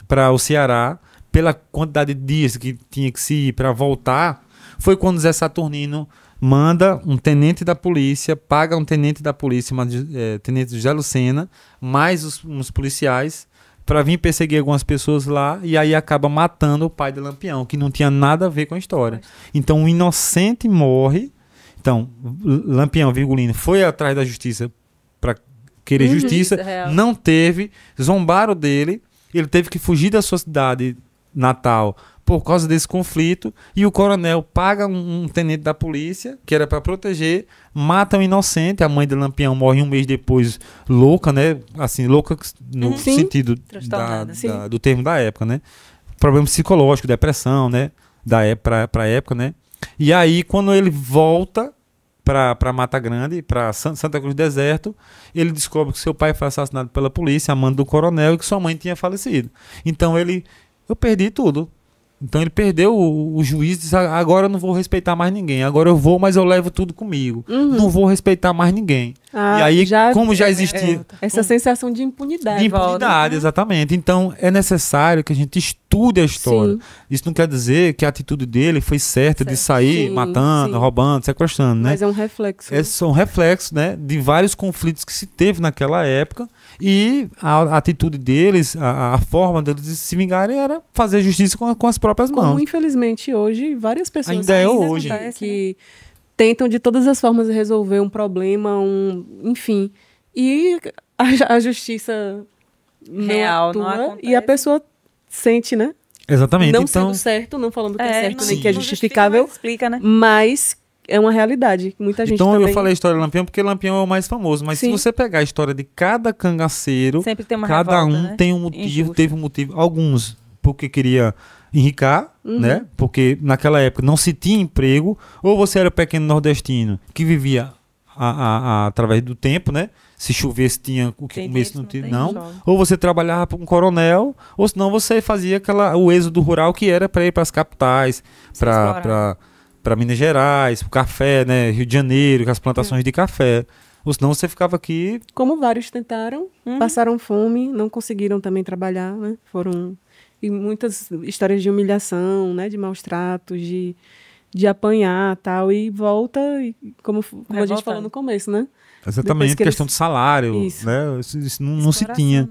para o Ceará, pela quantidade de dias que tinha que se ir para voltar, foi quando Zé Saturnino manda um tenente da polícia, paga um tenente da polícia, tenente José Lucena, mais uns policiais, para vir perseguir algumas pessoas lá, e aí acaba matando o pai de Lampião, que não tinha nada a ver com a história. Então o inocente morre. Então, Lampião, Virgulino, foi atrás da justiça para querer justiça, não teve, zombaram dele, ele teve que fugir da sua cidade natal por causa desse conflito, e o coronel paga um tenente da polícia, que era para proteger, mata um inocente, a mãe de Lampião morre um mês depois, louca, né? Assim, louca no sentido do termo da época, né? Problema psicológico, depressão, né? Pra época, né? E aí, quando ele volta para Mata Grande, para Santa Cruz do Deserto, ele descobre que seu pai foi assassinado pela polícia, a mando do coronel, e que sua mãe tinha falecido. Então eu perdi tudo. Então ele perdeu o juiz, disse, agora eu não vou respeitar mais ninguém, agora eu vou, mas eu levo tudo comigo. Não vou respeitar mais ninguém. E aí, como já existia... essa sensação de impunidade. De impunidade, exatamente. Então, é necessário que a gente estude a história. Sim. Isso não quer dizer que a atitude dele foi certa de sair matando, roubando, sequestrando, né? Mas é um reflexo. É um reflexo, né, de vários conflitos que se teve naquela época, e a atitude deles, a forma deles de se vingarem era fazer justiça com as próprias mãos. Como, infelizmente, hoje, várias pessoas hoje que tentam de todas as formas resolver um problema, enfim. E a justiça real não atua, não acontece. E a pessoa sente, né? Exatamente. Não então, sendo certo, não falando que é certo, nem que é não justificável, explica, né? Mas é uma realidade. Muita gente então também... eu falei a história do Lampião porque Lampião é o mais famoso, mas se você pegar a história de cada cangaceiro, sempre tem uma cada revolta, um né? tem um motivo, teve um motivo. Alguns porque queria enricar, né? Porque naquela época não se tinha emprego, ou você era pequeno nordestino que vivia através do tempo, né? Se chovesse tinha o que comer, se não tinha, não. Ou você trabalhava para um coronel, ou senão você fazia o êxodo rural que era para ir para as capitais, para Minas Gerais, o café, né? Rio de Janeiro, com as plantações de café. Ou senão você ficava aqui... Como vários tentaram, passaram fome, não conseguiram também trabalhar, né? E muitas histórias de humilhação, né? De maus tratos, de apanhar tal, e volta, como a gente falou no começo, né? Exatamente, questão de salário, né? Isso não se tinha. Né?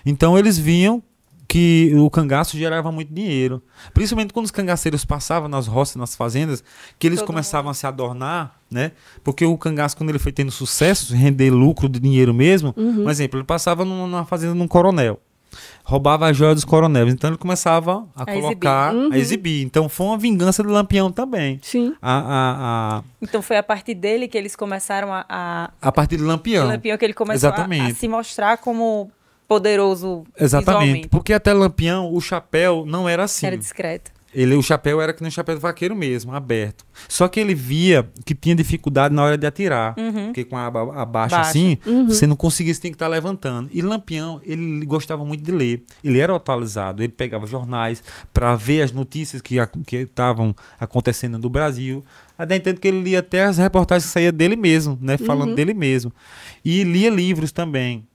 Então eles viam que o cangaço gerava muito dinheiro. Principalmente quando os cangaceiros passavam nas roças, nas fazendas, que eles começavam a se adornar, né? Porque o cangaço, quando ele foi tendo sucesso, render lucro de dinheiro mesmo, por exemplo, ele passava numa fazenda de um coronel, roubava a joia dos coronéis, então ele começava a colocar, a exibir. Então foi uma vingança do Lampião também. Sim. Então foi a partir dele que eles começaram a partir do Lampião. O Lampião que ele começou a se mostrar como poderoso. Exatamente. Visualmente. Porque até Lampião, o chapéu não era assim. Era discreto. O chapéu era que nem o chapéu do vaqueiro mesmo, aberto. Só que ele via que tinha dificuldade na hora de atirar. Porque com a aba abaixo assim, você não conseguia, você tem que estar levantando. E Lampião, ele gostava muito de ler. Ele era atualizado, ele pegava jornais para ver as notícias que estavam acontecendo no Brasil. Até entendo que ele lia até as reportagens que saíam dele mesmo, né? Falando dele mesmo. E lia livros também.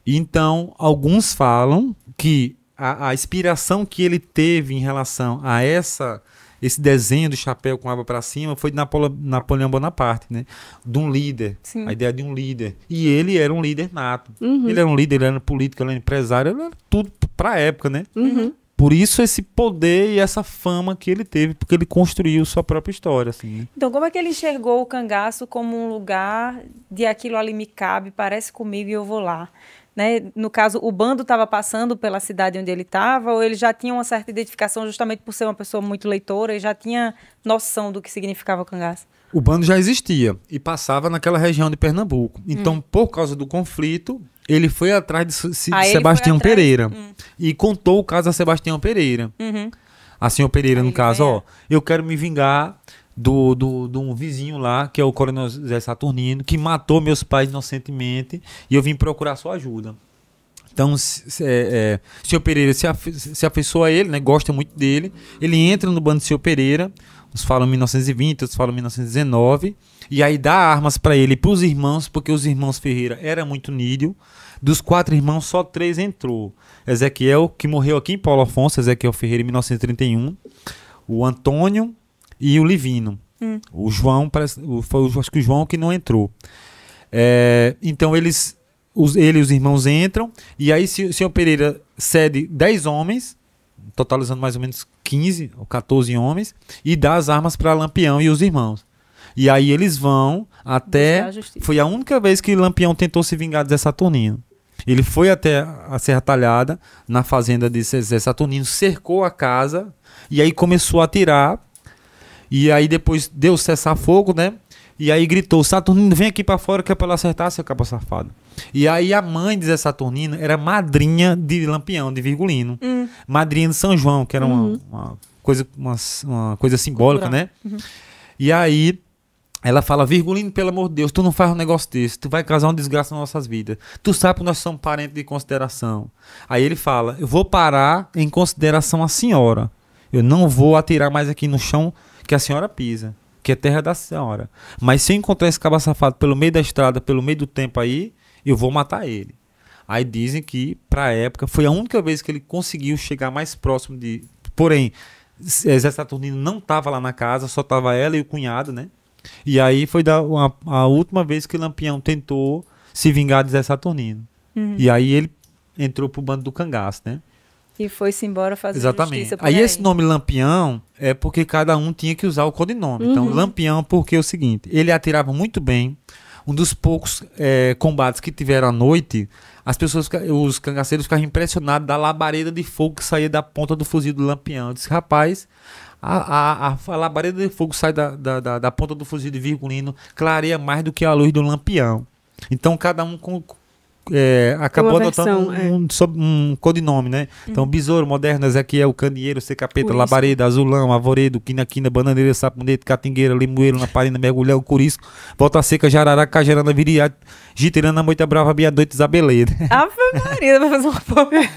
Então, alguns falam que a inspiração que ele teve em relação a esse desenho do chapéu com a aba para cima foi de Napoleão Bonaparte, né? De um líder. Sim. A ideia de um líder. E ele era um líder nato. Ele era um líder, ele era político, ele era empresário, ele era tudo para a época, né? Por isso esse poder e essa fama que ele teve, porque ele construiu sua própria história. Assim, né? Então, como é que ele enxergou o cangaço como um lugar de aquilo ali me cabe, parece comigo e eu vou lá? Né? No caso, o bando estava passando pela cidade onde ele estava, ou ele já tinha uma certa identificação justamente por ser uma pessoa muito leitora e já tinha noção do que significava o cangaço? O bando já existia e passava naquela região de Pernambuco. Então, por causa do conflito, ele foi atrás de Sebastião Pereira e contou o caso a Sebastião Pereira. A senhor Pereira, no caso, eu quero me vingar de um vizinho lá, que é o coronel Zé Saturnino, que matou meus pais inocentemente e eu vim procurar sua ajuda. Então, o senhor Pereira se afeiçoa a ele, né, gosta muito dele, ele entra no bando do senhor Pereira, uns falam 1920, outros falam 1919, e aí dá armas para ele e para os irmãos, porque os irmãos Ferreira era muito nídio. Dos 4 irmãos, só 3 entrou. Ezequiel, que morreu aqui em Paulo Afonso, Ezequiel Ferreira, em 1931, o Antônio e o Livino. O João, acho que o João que não entrou. Então ele e os irmãos entram, e aí o senhor Pereira cede 10 homens, totalizando mais ou menos 15 ou 14 homens, e dá as armas para Lampião e os irmãos. E aí eles vão até... Foi a única vez que Lampião tentou se vingar de Zé Saturnino. Ele foi até a Serra Talhada, na fazenda de Zé Saturnino, cercou a casa, e aí começou a atirar. E aí depois deu cessar-fogo, né? E aí gritou, Saturnino, vem aqui pra fora que é pra ela acertar, seu cabo safado. E aí a mãe de Zé Saturnino era madrinha de Lampião, de Virgulino. Madrinha de São João, que era uma coisa simbólica, né? E aí ela fala, Virgulino, pelo amor de Deus, tu não faz um negócio desse, tu vai causar uma desgraça nas nossas vidas. Tu sabe que nós somos parentes de consideração. Aí ele fala, eu vou parar em consideração a senhora. Eu não vou atirar mais aqui no chão que a senhora pisa. aqui é terra da senhora. Mas se eu encontrar esse cabra safado pelo meio da estrada, pelo meio do tempo aí, eu vou matar ele. Aí dizem que, pra época, foi a única vez que ele conseguiu chegar mais próximo de... Porém, Zé Saturnino não estava lá na casa, só estava ela e o cunhado, né? E aí foi a última vez que Lampião tentou se vingar de Zé Saturnino. E aí ele entrou pro bando do cangaço, né? E foi-se embora fazer Exatamente. justiça por Aí esse nome Lampião é porque cada um tinha que usar o codinome. Então, Lampião porque é o seguinte, ele atirava muito bem. Um dos poucos combates que tiveram à noite, as pessoas, os cangaceiros ficavam impressionados da labareda de fogo que saía da ponta do fuzil do Lampião. Eu disse, rapaz, a labareda de fogo sai da ponta do fuzil de Virgulino, clareia mais do que a luz do Lampião. Então, cada um acabou adotando um codinome, né? Então, Besouro, Moderno, Ezequiel, Candeeiro, Secapeta, Labareda, Azulão, Avoredo, Quina, Bananeira, Saponete, Catingueira, Limoeiro, Lamparina, Mergulhão, Curisco, Volta Seca, Jararaca, Cajerana, Viriato, Giterana, Moita Brava, Biadoite, Isabeleira. Ave Maria, vai fazer uma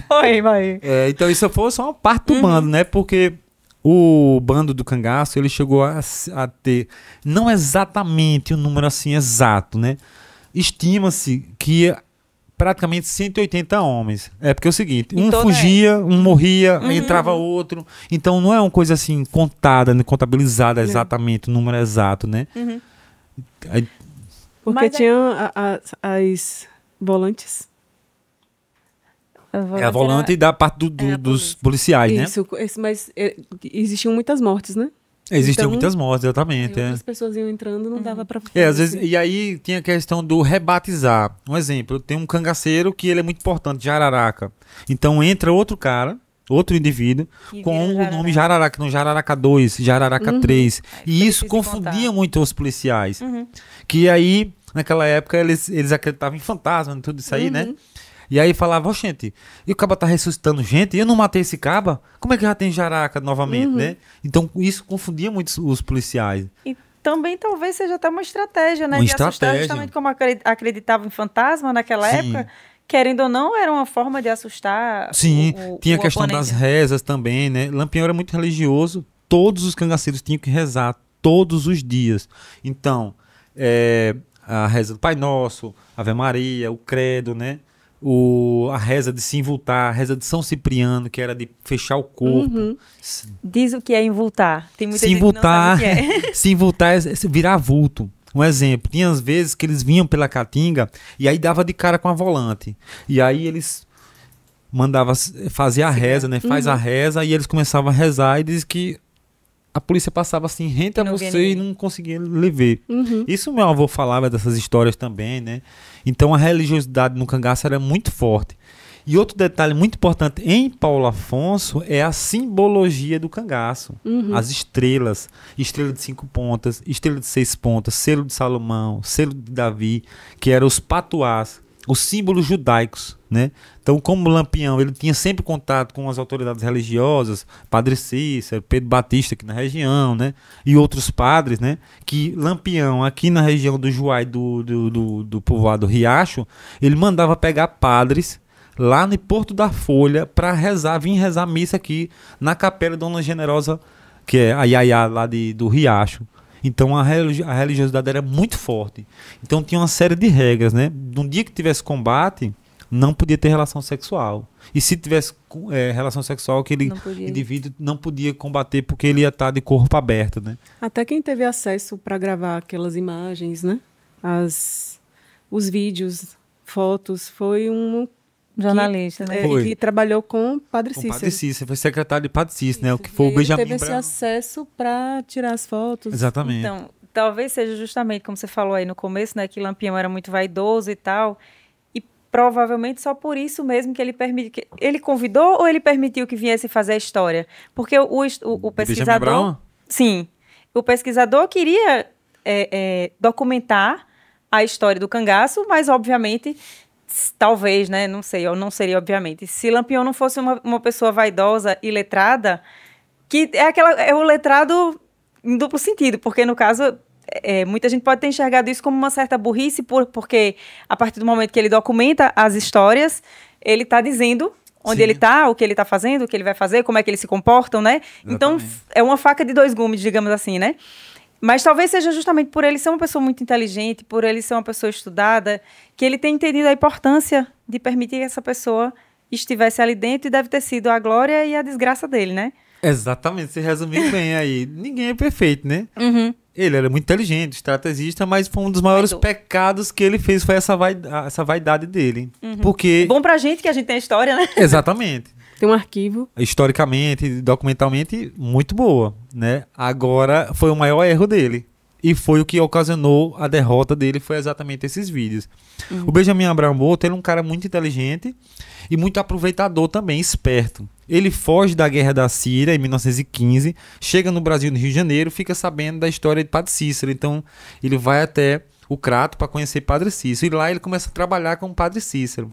poema aí. Então, isso foi só uma parte do bando, né? Porque o bando do cangaço, ele chegou a ter, não exatamente um número assim exato, né? Estima-se que praticamente 180 homens. É porque é o seguinte, um fugia, um morria, entrava outro. Então não é uma coisa assim contada, né, contabilizada exatamente, o número exato, né? Porque tinha as volantes. A volante da parte dos policiais, né? Isso, mas existiam muitas mortes, né? Existiam muitas mortes, exatamente. As pessoas iam entrando, não dava pra... às vezes, e aí tinha a questão do rebatizar. Um exemplo, tem um cangaceiro que ele é muito importante, Jararaca. Então entra outro cara, outro indivíduo, com o nome Jararaca, no Jararaca 2, Jararaca 3. E isso confundia muito os policiais. Que aí, naquela época, eles acreditavam em fantasma, tudo isso aí, né? E aí falava, gente, e o caba tá ressuscitando gente, e eu não matei esse caba? Como é que já tem Jaraca novamente, né? Então isso confundia muito os policiais. E também talvez seja até uma estratégia, né? Uma de assustar, justamente como acreditavam em fantasma naquela época, querendo ou não, era uma forma de assustar. Sim, tinha a questão das rezas também, né? Lampião era muito religioso, todos os cangaceiros tinham que rezar todos os dias. Então, a reza do Pai Nosso, Ave Maria, o Credo, né? A reza de se invultar, a reza de São Cipriano, que era de fechar o corpo. Diz o que é invultar. Tem muita gente que não sabe o que é. Se invultar é virar vulto. Um exemplo, tinha às vezes que eles vinham pela Caatinga e aí dava de cara com a volante. E aí eles mandavam fazer a reza, né? Faz a reza e eles começavam a rezar e diz que a polícia passava assim, rente a você e não conseguia lhe ver. Isso meu avô falava dessas histórias também, né? Então a religiosidade no cangaço era muito forte. E outro detalhe muito importante em Paulo Afonso é a simbologia do cangaço. As estrelas, estrela de 5 pontas, estrela de 6 pontas, selo de Salomão, selo de Davi, que eram os patuás, os símbolos judaicos, né? Então, como Lampião, ele tinha sempre contato com as autoridades religiosas, Padre Cícero, Pedro Batista aqui na região, né? E outros padres, né? Que Lampião, aqui na região do Juai, do povoado Riacho, ele mandava pegar padres lá no Porto da Folha para vir rezar missa aqui na Capela Dona Generosa, que é a Iaiá lá do Riacho. Então a religiosidade era muito forte. Então tinha uma série de regras, né? No dia que tivesse combate, não podia ter relação sexual. E se tivesse relação sexual, aquele indivíduo não podia combater porque ele ia estar de corpo aberto, né? Até quem teve acesso para gravar aquelas imagens, né? Os vídeos, fotos, foi um jornalista, né? Que trabalhou com Padre Cícero. Padre Cícero, foi secretário de Padre Cícero, né? O que foi o Benjamin teve esse acesso para tirar as fotos. Exatamente. Então, talvez seja justamente como você falou aí no começo, né? Que Lampião era muito vaidoso e tal. E provavelmente só por isso mesmo que ele permitiu. Ele convidou ou ele permitiu que viesse fazer a história? Porque o pesquisador. Sim. O pesquisador queria documentar a história do cangaço, mas obviamente. Talvez, né? Não sei, ou não seria, obviamente. Se Lampião não fosse uma pessoa vaidosa e letrada, que é o letrado em duplo sentido, porque no caso, muita gente pode ter enxergado isso como uma certa burrice, porque a partir do momento que ele documenta as histórias, ele está dizendo onde ele está, o que ele está fazendo, o que ele vai fazer, como é que eles se comportam, né? Exatamente. Então, é uma faca de dois gumes, digamos assim, né? Mas talvez seja justamente por ele ser uma pessoa muito inteligente, por ele ser uma pessoa estudada, que ele tem entendido a importância de permitir que essa pessoa estivesse ali dentro, e deve ter sido a glória e a desgraça dele, né? Exatamente, você resumiu bem aí. Ninguém é perfeito, né? Uhum. Ele era muito inteligente, estrategista, mas foi um dos maiores pecados que ele fez, foi essa vaidade dele. Porque... Bom pra gente que a gente tem a história, né? Exatamente. Tem um arquivo. Historicamente, documentalmente, muito boa, né? Agora, foi o maior erro dele. E foi o que ocasionou a derrota dele, foi exatamente esses vídeos. O Benjamin Abraham Botha, ele é um cara muito inteligente e muito aproveitador também, esperto. Ele foge da Guerra da Síria em 1915, chega no Brasil, no Rio de Janeiro, fica sabendo da história de Padre Cícero. Então, ele vai até o Crato para conhecer Padre Cícero. E lá ele começa a trabalhar com o Padre Cícero.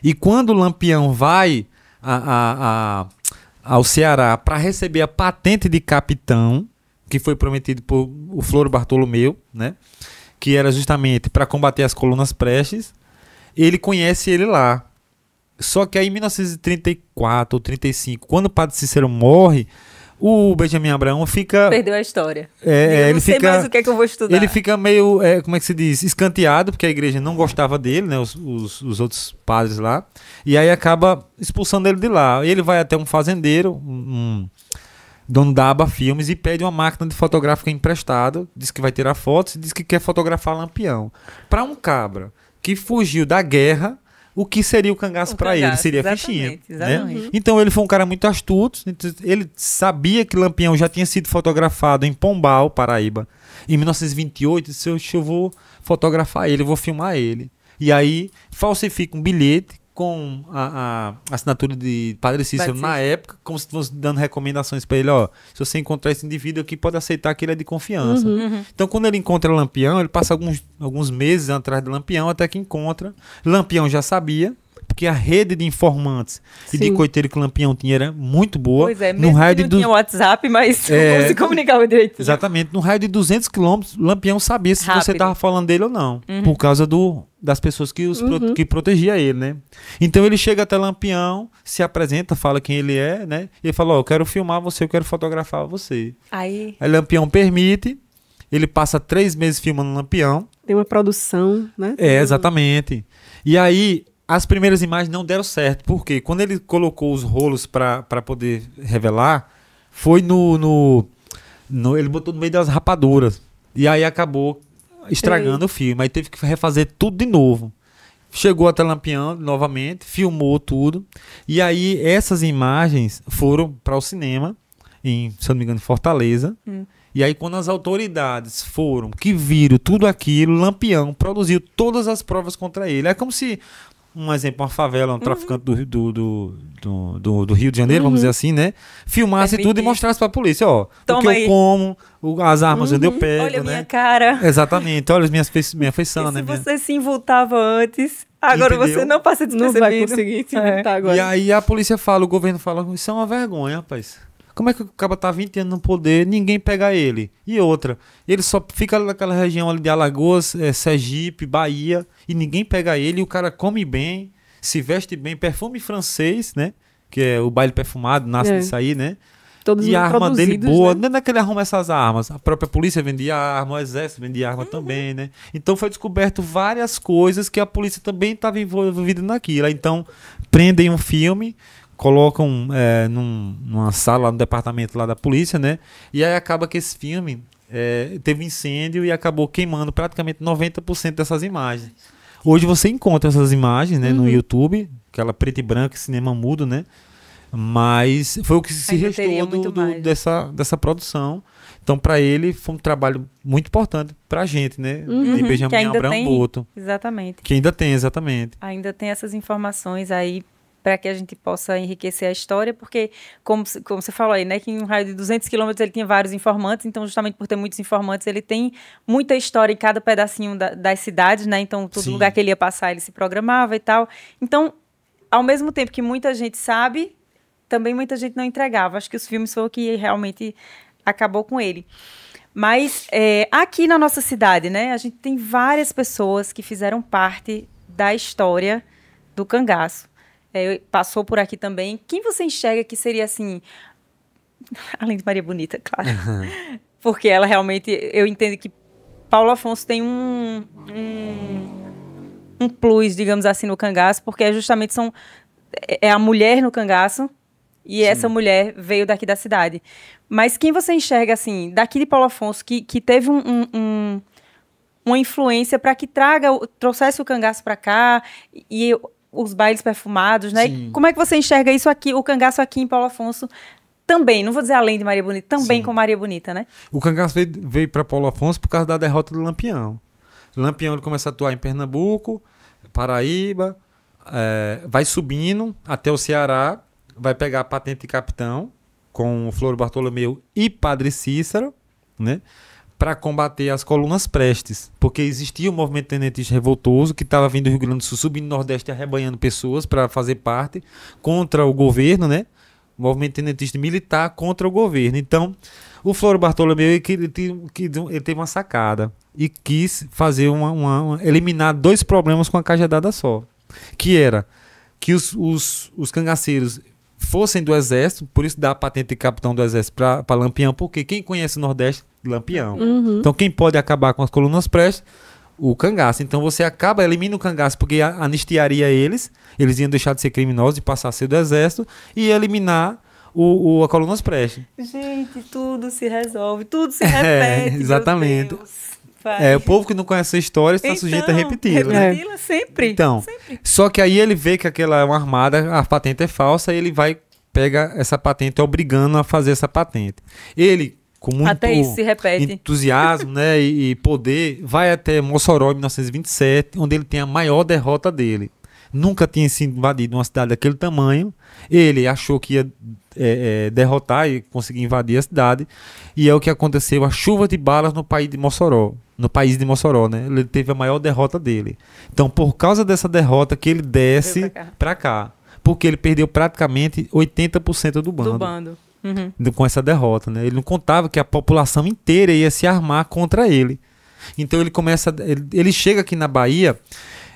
E quando o Lampião vai ao Ceará para receber a patente de capitão, que foi prometido por o Floro Bartolomeu, né? Que era justamente para combater as colunas prestes, ele conhece ele lá. Só que aí em 1934 ou 35, quando o Padre Cícero morre, o Benjamin Abraham fica... Perdeu a história. Ele não sei mais o que é que eu vou estudar. Ele fica meio, como é que se diz, escanteado, porque a igreja não gostava dele, né, os outros padres lá, e aí acaba expulsando ele de lá. Ele vai até um fazendeiro, um dono da Aba Filmes, e pede uma máquina de fotográfica emprestada, diz que vai tirar fotos e diz que quer fotografar Lampião. Para um cabra que fugiu da guerra, o que seria o cangaço para ele? Seria a fichinha. Exatamente. Né? Então ele foi um cara muito astuto, ele sabia que Lampião já tinha sido fotografado em Pombal, Paraíba, em 1928, disse, eu vou fotografar ele, eu vou filmar ele. E aí falsifica um bilhete com a assinatura de Padre Cícero na época, como se fosse dando recomendações para ele, ó, se você encontrar esse indivíduo aqui, pode aceitar que ele é de confiança. Então, quando ele encontra Lampião, ele passa alguns meses atrás de Lampião, até que encontra. Lampião já sabia, porque a rede de informantes e de coiteiro que o Lampião tinha era muito boa. Pois é, mesmo que não tinha WhatsApp, mas se comunicava direitinho. Exatamente, no raio de 200 quilômetros, Lampião sabia se você estava falando dele ou não, por causa das pessoas que protegia ele, né? Então ele chega até Lampião, se apresenta, fala quem ele é, né? E ele fala, ó, eu quero filmar você, eu quero fotografar você. Aí Lampião permite, ele passa 3 meses filmando Lampião. Tem uma produção, né? Exatamente. E aí, as primeiras imagens não deram certo, porque quando ele colocou os rolos para poder revelar, foi ele botou no meio das rapaduras. E aí acabou estragando o filme. Aí teve que refazer tudo de novo. Chegou até Lampião novamente, filmou tudo. E aí essas imagens foram para o cinema, se eu não me engano, em Fortaleza. E aí quando as autoridades que viram tudo aquilo, Lampião produziu todas as provas contra ele. É como se, um exemplo, uma favela, um traficante do Rio de Janeiro, vamos dizer assim, né? Filmasse tudo e mostrasse pra polícia, ó, o que eu como, as armas onde eu pego, olha, né? Minha cara. Exatamente, olha minha feição, né? Se você se invultava antes, agora você não passa despercebido. Não vai conseguir se invultar agora. E aí a polícia fala, o governo fala, isso é uma vergonha, rapaz. Como é que o cara tá 20 anos no poder, ninguém pega ele? E outra, ele só fica naquela região ali de Alagoas, Sergipe, Bahia, e ninguém pega ele, e o cara come bem, se veste bem, perfume francês, né? Que é o baile perfumado, nasce disso aí, né? Todos e a arma dele boa, né? não é que ele arruma essas armas, a própria polícia vendia arma, o exército vendia arma também, né? Então foi descoberto várias coisas que a polícia também estava envolvida naquilo. Então prendem um filme, colocam numa sala no departamento lá da polícia, né? E aí acaba que esse filme teve incêndio e acabou queimando praticamente 90% dessas imagens. Hoje você encontra essas imagens, né, no YouTube, aquela preto e branco, cinema mudo, né? Mas foi o que se restou dessa produção. Então, para ele, foi um trabalho muito importante para a gente, né? De Benjamin Abraham Botha. Exatamente. Que ainda tem, exatamente. Ainda tem essas informações aí para que a gente possa enriquecer a história, porque, como você falou aí, né, que em um raio de 200 quilômetros ele tinha vários informantes, então justamente por ter muitos informantes, ele tem muita história em cada pedacinho das cidades, né, então todo lugar que ele ia passar ele se programava e tal. Então, ao mesmo tempo que muita gente sabe, também muita gente não entregava. Acho que os filmes foram o que realmente acabou com ele. Mas aqui na nossa cidade, né, a gente tem várias pessoas que fizeram parte da história do cangaço. Passou por aqui também. Quem você enxerga que seria assim, além de Maria Bonita, claro, porque ela realmente, eu entendo que Paulo Afonso tem um plus, digamos assim, no cangaço, porque justamente é a mulher no cangaço, e essa mulher veio daqui da cidade. Mas quem você enxerga, assim, daqui de Paulo Afonso, que teve uma influência para que trouxesse o cangaço para cá, e os bailes perfumados, né? Como é que você enxerga isso aqui, o cangaço aqui em Paulo Afonso, também, não vou dizer além de Maria Bonita, também com Maria Bonita, né? O cangaço veio para Paulo Afonso por causa da derrota do Lampião. O Lampião ele começa a atuar em Pernambuco, Paraíba, vai subindo até o Ceará, vai pegar a patente de capitão com o Floro Bartolomeu e Padre Cícero, né? Para combater as colunas prestes, porque existia um movimento tenentista revoltoso que estava vindo do Rio Grande do Sul, subindo no Nordeste, arrebanhando pessoas para fazer parte contra o governo, né? O movimento tenentista militar contra o governo. Então, o Floro Bartolomeu ele teve uma sacada e quis fazer eliminar 2 problemas com a cajadada só, que era que os cangaceiros fossem do exército, por isso dá a patente de capitão do exército para Lampião, porque quem conhece o Nordeste, Lampião. Então quem pode acabar com as colunas prestes? O cangaço. Então você elimina o cangaço porque anistiaria eles iam deixar de ser criminosos e passar a ser do exército e eliminar a colunas prestes. Gente, tudo se resolve, tudo se repete. Exatamente. O povo que não conhece a história está sujeito a repeti-la. Repeti-la sempre. Então, sempre. Só que aí ele vê que aquela é uma armada, a patente é falsa, e ele pega essa patente obrigando a fazer essa patente. Ele, com muito entusiasmo, né, e poder, vai até Mossoró em 1927, onde ele tem a maior derrota dele. Nunca tinha sido invadido uma cidade daquele tamanho. Ele achou que ia derrotar e conseguir invadir a cidade. E é o que aconteceu, a chuva de balas no país de Mossoró. No país de Mossoró, né? Ele teve a maior derrota dele. Então, por causa dessa derrota que ele desce para cá. Porque ele perdeu praticamente 80% do bando. Com essa derrota, né? Ele não contava que a população inteira ia se armar contra ele. Então ele chega aqui na Bahia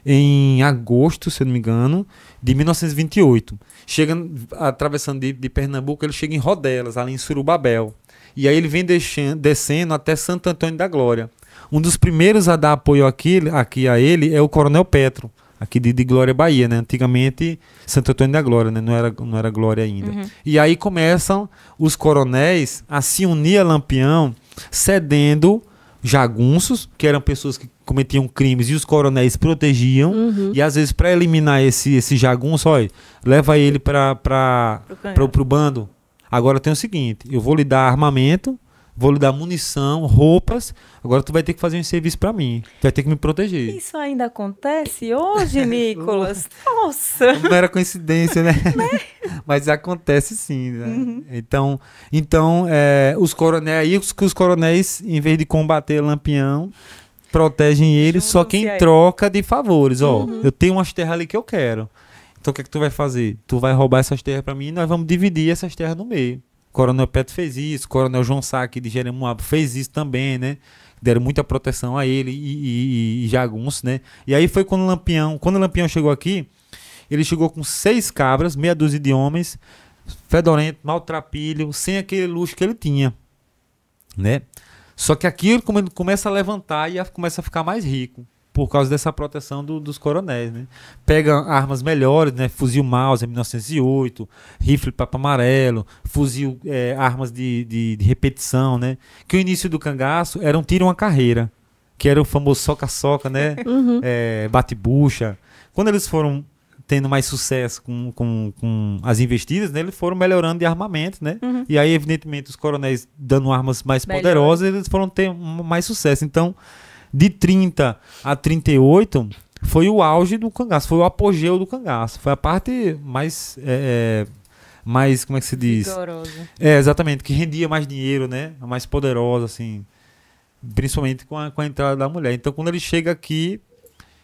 em agosto, se eu não me engano, de 1928. Chega atravessando de Pernambuco, ele chega em Rodelas, ali em Surubabel. E aí ele vem descendo até Santo Antônio da Glória. Um dos primeiros a dar apoio aqui a ele é o Coronel Petro, aqui de Glória, Bahia, né? Antigamente Santo Antônio da Glória, né? Não era Glória ainda. E aí começam os coronéis a se unir a Lampião, cedendo jagunços, que eram pessoas que cometiam crimes e os coronéis protegiam. E às vezes para eliminar esse jagunço, olha, leva ele para o bando. Agora tem o seguinte, eu vou lhe dar armamento, vou lhe dar munição, roupas, agora tu vai ter que fazer um serviço para mim, tu vai ter que me proteger. Isso ainda acontece hoje, Nicolas? Nossa! Não era coincidência, né? Mas acontece sim, né? Então os coronéis, em vez de combater Lampião, protegem ele, só que em troca de favores. Eu tenho umas terras ali que eu quero. Então o que é que tu vai fazer? Tu vai roubar essas terras para mim e nós vamos dividir essas terras no meio. O Coronel Petro fez isso, o Coronel João Sá aqui de Jeremoabo fez isso também, né? Deram muita proteção a ele e jagunço, né? E aí foi quando o Lampião chegou aqui, ele chegou com 6 cabras, meia dúzia de homens, fedorento, maltrapilho, sem aquele luxo que ele tinha, né? Só que aqui ele começa a levantar e começa a ficar mais rico, por causa dessa proteção dos coronéis, né? Pega armas melhores, né? Fuzil Mauser, 1908, rifle Papa Amarelo, fuzil, armas de repetição, né? Que o início do cangaço era um tiro uma carreira, que era o famoso soca-soca, né? Bate-bucha. Quando eles foram tendo mais sucesso com as investidas, né? Eles foram melhorando de armamento, né? E aí, evidentemente, os coronéis dando armas mais poderosas, eles foram ter mais sucesso. Então, de 30 a 38 foi o auge do cangaço, foi o apogeu do cangaço, foi a parte mais, como é que se diz? Vigorosa. Exatamente, que rendia mais dinheiro, né? A mais poderosa, assim, principalmente com a entrada da mulher. Então, quando ele chega aqui,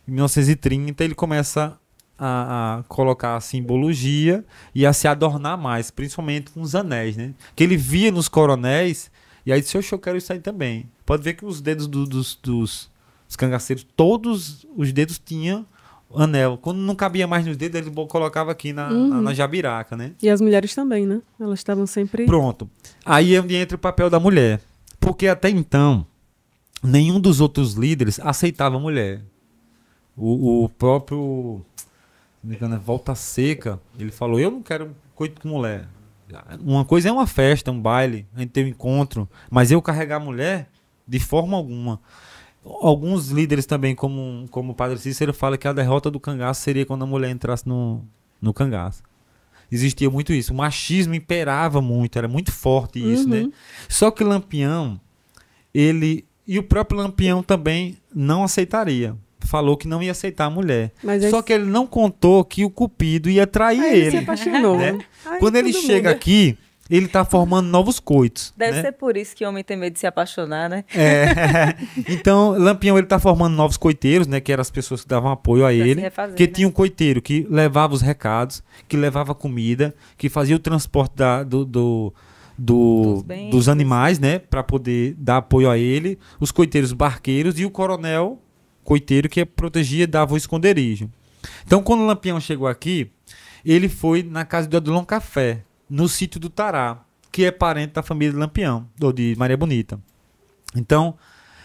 em 1930, ele começa a colocar a simbologia e a se adornar mais, principalmente com os anéis, né? Que ele via nos coronéis. E aí disse, eu quero isso aí também. Pode ver que os dedos dos cangaceiros, todos os dedos tinham anel. Quando não cabia mais nos dedos, ele colocava aqui na jabiraca, né? E as mulheres também, né? Elas estavam sempre... Pronto. Aí é onde entra o papel da mulher. Porque até então, nenhum dos outros líderes aceitava a mulher. O próprio, se não me engano, Volta Seca, ele falou, eu não quero coito com mulher. Uma coisa é uma festa, um baile, a gente tem um encontro, mas eu carregar a mulher, de forma alguma. Alguns líderes também, como o Padre Cícero, fala que a derrota do cangaço seria quando a mulher entrasse no cangaço. Existia muito isso. O machismo imperava muito, era muito forte isso, né? Só que Lampião, e o próprio Lampião também não aceitaria. Falou que não ia aceitar a mulher. Só que ele não contou que o Cupido ia trair ele. Ele se apaixonou. Né? Quando ele chega aqui, ele tá formando novos coitos. Deve ser por isso que o homem tem medo de se apaixonar, né? Então, Lampião, ele tá formando novos coiteiros, né? Que eram as pessoas que davam apoio a ele. Que tinha um coiteiro que levava os recados, que levava comida, que fazia o transporte dos animais, né? Para poder dar apoio a ele. Os coiteiros barqueiros e o coronel coiteiro que protegia e dava o esconderijo. Então, quando o Lampião chegou aqui, ele foi na casa do Odilon Café, no sítio do Tará, que é parente da família de Lampião, ou de Maria Bonita. Então,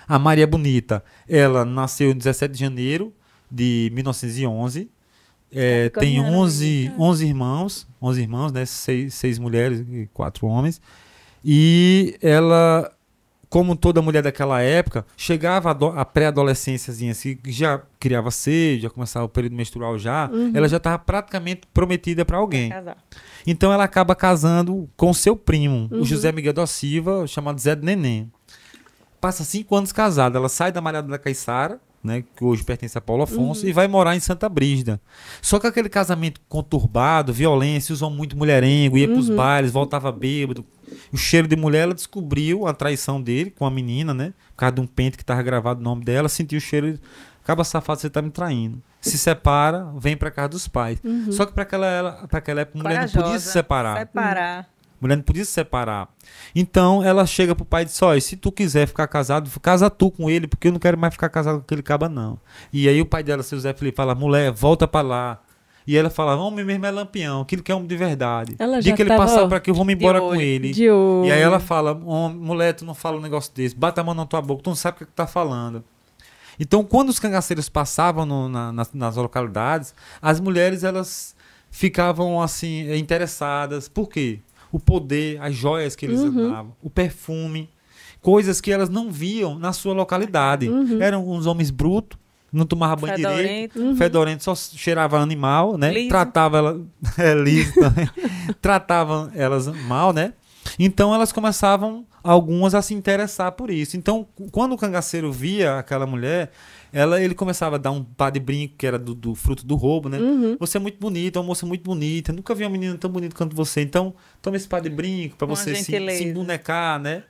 a Maria Bonita, ela nasceu em 17 de janeiro de 1911, tem 11 irmãos, né, 6 mulheres e 4 homens, e ela, como toda mulher daquela época, chegava a pré-adolescênciazinha, assim, já criava sede, já começava o período menstrual já, ela já estava praticamente prometida para alguém. Então ela acaba casando com seu primo, o José Miguel da Silva, chamado Zé de Neném. Passa 5 anos casada, ela sai da Malhada da Caiçara, né, que hoje pertence a Paulo Afonso, e vai morar em Santa Brígida. Só que aquele casamento conturbado, violência, usou muito mulherengo, ia pros bailes, voltava bêbado. O cheiro de mulher, ela descobriu a traição dele com a menina, né? Por causa de um pente que tava gravado o nome dela, sentiu o cheiro, acaba safado, você tá me traindo. Se separa, vem pra casa dos pais. Só que pra aquela época, a mulher não podia se separar. Mulher não podia se separar. Então ela chega pro pai e diz, olha, se tu quiser ficar casado, casa tu com ele, porque eu não quero mais ficar casado com aquele caba, não. E aí o pai dela, seu Zé Felipe, fala, mulher, volta pra lá. E ela fala, homem mesmo é Lampião, aquilo que é homem de verdade. Dia que ele passar pra aqui, eu vou me embora com ele. E aí ela fala, mulher, tu não fala um negócio desse, bata a mão na tua boca, tu não sabe o que tu tá falando. Então quando os cangaceiros passavam nas localidades, as mulheres, elas ficavam assim, interessadas. Por quê? O poder, as joias que eles andavam, o perfume, coisas que elas não viam na sua localidade. Eram uns homens brutos, não tomava banho direito, fedorento, só cheirava animal, né? Liso. Tratava ela, liso também, tratavam elas mal, né? Então elas começavam, algumas, a se interessar por isso. Então, quando o cangaceiro via aquela mulher, ele começava a dar um par de brinco, que era do fruto do roubo, né? Você é muito bonita, uma moça muito bonita, nunca vi uma menina tão bonita quanto você, então toma esse par de brinco para você se embonecar, né?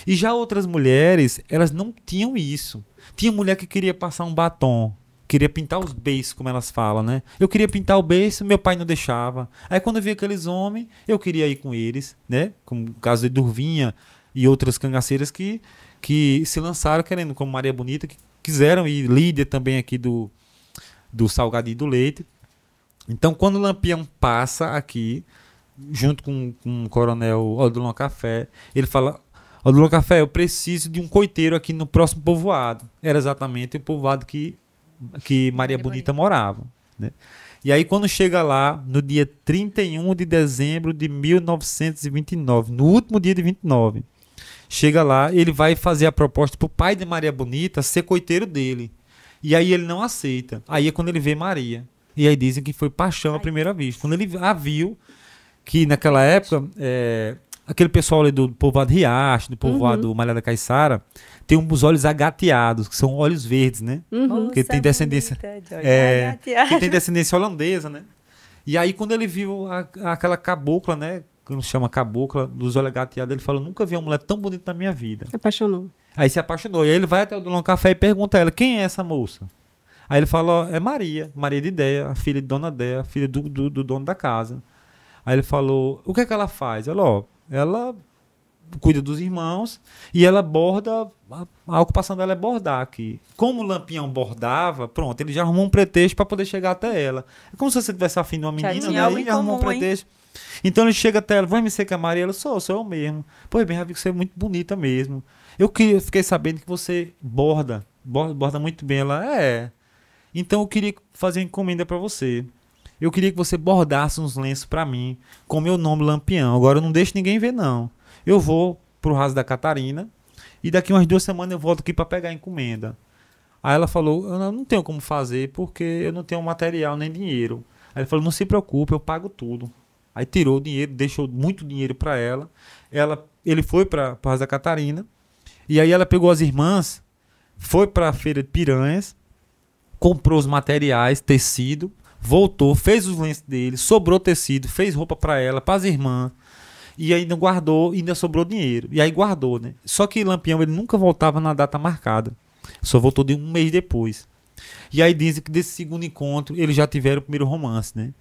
E já outras mulheres, elas não tinham isso. Tinha mulher que queria passar um batom, queria pintar os beiços, como elas falam, né? Eu queria pintar o beiço, meu pai não deixava. Aí quando eu via aqueles homens, eu queria ir com eles, né? Como o caso de Durvinha e outras cangaceiras que se lançaram querendo, como Maria Bonita, que quiseram ir, Lídia também aqui do Salgadinho do Leite. Então, quando o Lampião passa aqui, junto com o coronel Odilon Café, ele fala, Odilon Café, eu preciso de um coiteiro aqui no próximo povoado. Era exatamente o povoado que Maria Bonita morava, né? E aí, quando chega lá, no dia 31 de dezembro de 1929, no último dia de 29, chega lá, ele vai fazer a proposta pro pai de Maria Bonita ser coiteiro dele. E aí ele não aceita. Aí é quando ele vê Maria. E aí dizem que foi paixão à primeira vista. Quando ele a viu, que naquela época, aquele pessoal ali do povoado Riacho, do povoado Malhada da Caiçara, tem uns olhos agateados, que são olhos verdes, né? Porque tem descendência... que tem descendência holandesa, né? E aí quando ele viu aquela cabocla, né? Que nos chama cabocla, dos olhos agateados, ele falou, nunca vi uma mulher tão bonita na minha vida. Apaixonou. Aí se apaixonou. E aí ele vai até o Odilon Café e pergunta a ela, quem é essa moça? Aí ele fala, é Maria de Ideia, a filha de Dona Déia, a filha do dono da casa. Aí ele falou, o que é que ela faz? Ela cuida dos irmãos e ela borda, a ocupação dela é bordar aqui. Como o Lampião bordava, pronto, ele já arrumou um pretexto para poder chegar até ela. É como se você tivesse afim de uma menina, né? E arrumou um pretexto. Então ele chega até ela, vai me secar, Maria? Ela, sou eu mesmo. Pois bem, já vi que você é muito bonita mesmo. Eu fiquei sabendo que você borda muito bem. Ela, Então eu queria fazer uma encomenda pra você. Eu queria que você bordasse uns lenços pra mim, com meu nome Lampião. Agora eu não deixo ninguém ver, não. Eu vou pro Raso da Catarina, e daqui umas 2 semanas eu volto aqui pra pegar a encomenda. Aí ela falou, eu não tenho como fazer, porque eu não tenho material nem dinheiro. Aí ele falou, não se preocupe, eu pago tudo. Aí tirou o dinheiro, deixou muito dinheiro pra ela. Ele foi pra Raso da Catarina, e aí ela pegou as irmãs, foi pra feira de Piranhas, comprou os materiais, tecido, voltou, fez os lenços dele, sobrou tecido, fez roupa pra ela, pras irmãs, e ainda guardou, ainda sobrou dinheiro. E aí guardou, né? Só que Lampião, ele nunca voltava na data marcada. Só voltou de 1 mês depois. E aí dizem que desse segundo encontro, eles já tiveram o primeiro romance, né?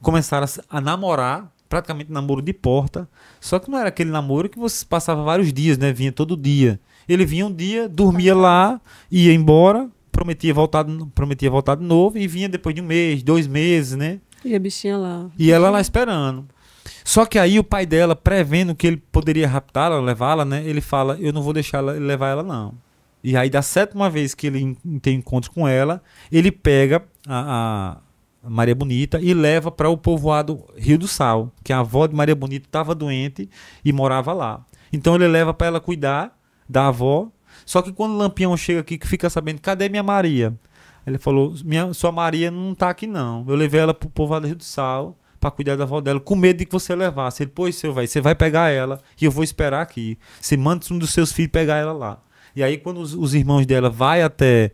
Começaram a namorar, praticamente namoro de porta. Só que não era aquele namoro que você passava vários dias, né? Vinha todo dia. Ele vinha um dia, dormia lá, ia embora, prometia voltar de novo e vinha depois de 1 mês, 2 meses, né? E a bichinha lá. E ela lá esperando. Só que aí o pai dela, prevendo que ele poderia raptá-la, levá-la, né? Ele fala, eu não vou deixar ela levar ela, não. E aí da 7ª vez que ele tem encontro com ela, ele pega a Maria Bonita e leva para o povoado Rio do Sal, que a avó de Maria Bonita estava doente e morava lá. Então ele leva para ela cuidar da avó. Só que quando o Lampião chega aqui, que fica sabendo, cadê minha Maria? Ele falou, sua Maria não tá aqui não. Eu levei ela pro povoado Rio do Sal para cuidar da avó dela, com medo de que você levasse. Ele, pois, você vai pegar ela e eu vou esperar aqui. Você manda um dos seus filhos pegar ela lá. E aí quando os irmãos dela vai até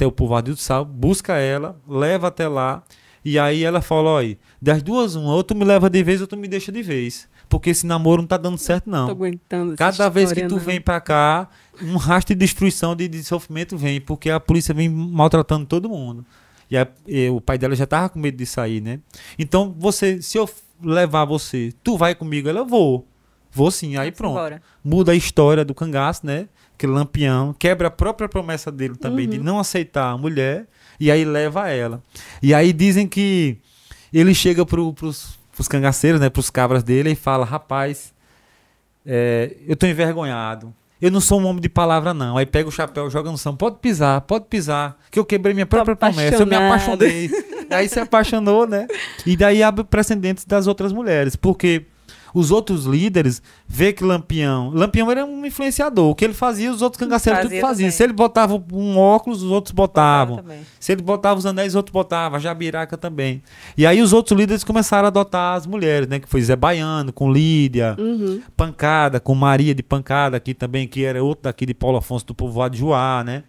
o povoado Rio do Sal, busca ela, leva até lá, e aí ela fala, olha, das duas uma, ou tu me leva de vez ou tu me deixa de vez. Porque esse namoro não tá dando certo, não. Tô aguentando essa Cada vez que história, tu não. vem pra cá, um rastro de destruição, de sofrimento vem, porque a polícia vem maltratando todo mundo. E o pai dela já tava com medo de sair, né? Então, se eu levar você, tu vai comigo? Ela, vou sim. Aí pronto. Embora. Muda a história do cangaço, né? Que Lampião quebra a própria promessa dele também de não aceitar a mulher, e aí leva ela. E aí dizem que ele chega pros cangaceiros, né? Pros cabras dele e fala, rapaz, eu tô envergonhado. Eu não sou um homem de palavra, não. Aí pega o chapéu, joga no chão. Pode pisar, que eu quebrei minha própria promessa. Eu me apaixonei. Aí se apaixonou, né? E daí abre precedentes das outras mulheres. Porque os outros líderes vê que Lampião era um influenciador. O que ele fazia, os outros cangaceiros tudo faziam. Também. Se ele botava um óculos, os outros botavam. Também. Se ele botava os anéis, os outros botavam. A jabiraca também. E aí os outros líderes começaram a adotar as mulheres, né? Que foi Zé Baiano, com Lídia. Pancada, com Maria de Pancada aqui também, que era outro daqui de Paulo Afonso, do povoado de Juá, né?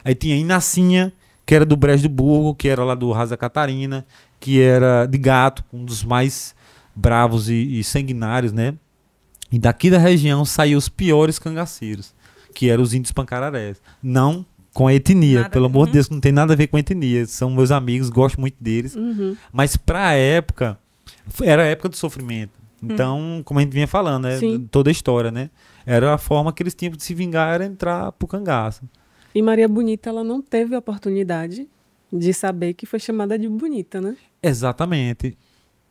Aí tinha Inacinha, que era do Brejo do Burgo, que era lá do Raso da Catarina, que era de Gato, um dos mais bravos e sanguinários, né? E daqui da região saiu os piores cangaceiros, que eram os índios pancararés. Não com a etnia, Nada, pelo amor de Deus, não tem nada a ver com a etnia. São meus amigos, gosto muito deles. Mas pra época, era a época do sofrimento. Então, como a gente vinha falando, né? Toda a história, né? Era a forma que eles tinham de se vingar, era entrar pro cangaço. E Maria Bonita, ela não teve a oportunidade de saber que foi chamada de Bonita, né? Exatamente.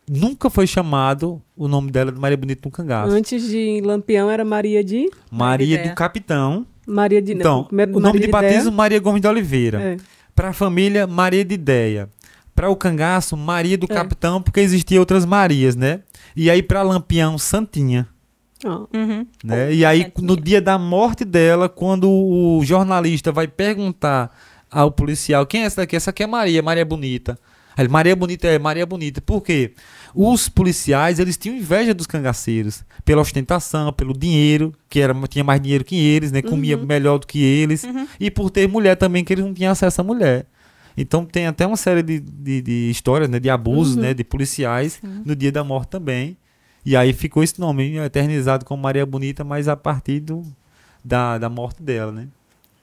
Nunca foi chamado o nome dela de Maria Bonita no cangaço. Antes de Lampião era Maria de... Maria do Capitão. Maria de... Então, primeiro o nome Maria de batismo, Ideia. Maria Gomes de Oliveira. É. Para a família, Maria de Ideia. Para o cangaço, Maria do Capitão, porque existiam outras Marias, né? E aí para Lampião, Santinha. Né? E aí, no dia da morte dela, quando o jornalista vai perguntar ao policial, quem é essa daqui? Essa aqui é Maria Bonita. Aí, Maria Bonita. Por quê? Os policiais, eles tinham inveja dos cangaceiros, pela ostentação, pelo dinheiro, tinha mais dinheiro que eles, né? Comia melhor do que eles, e por ter mulher também, que eles não tinham acesso à mulher. Então tem até uma série de histórias, né? De abusos, né? De policiais no dia da morte também. E aí ficou esse nome eternizado como Maria Bonita, mas a partir da morte dela, né?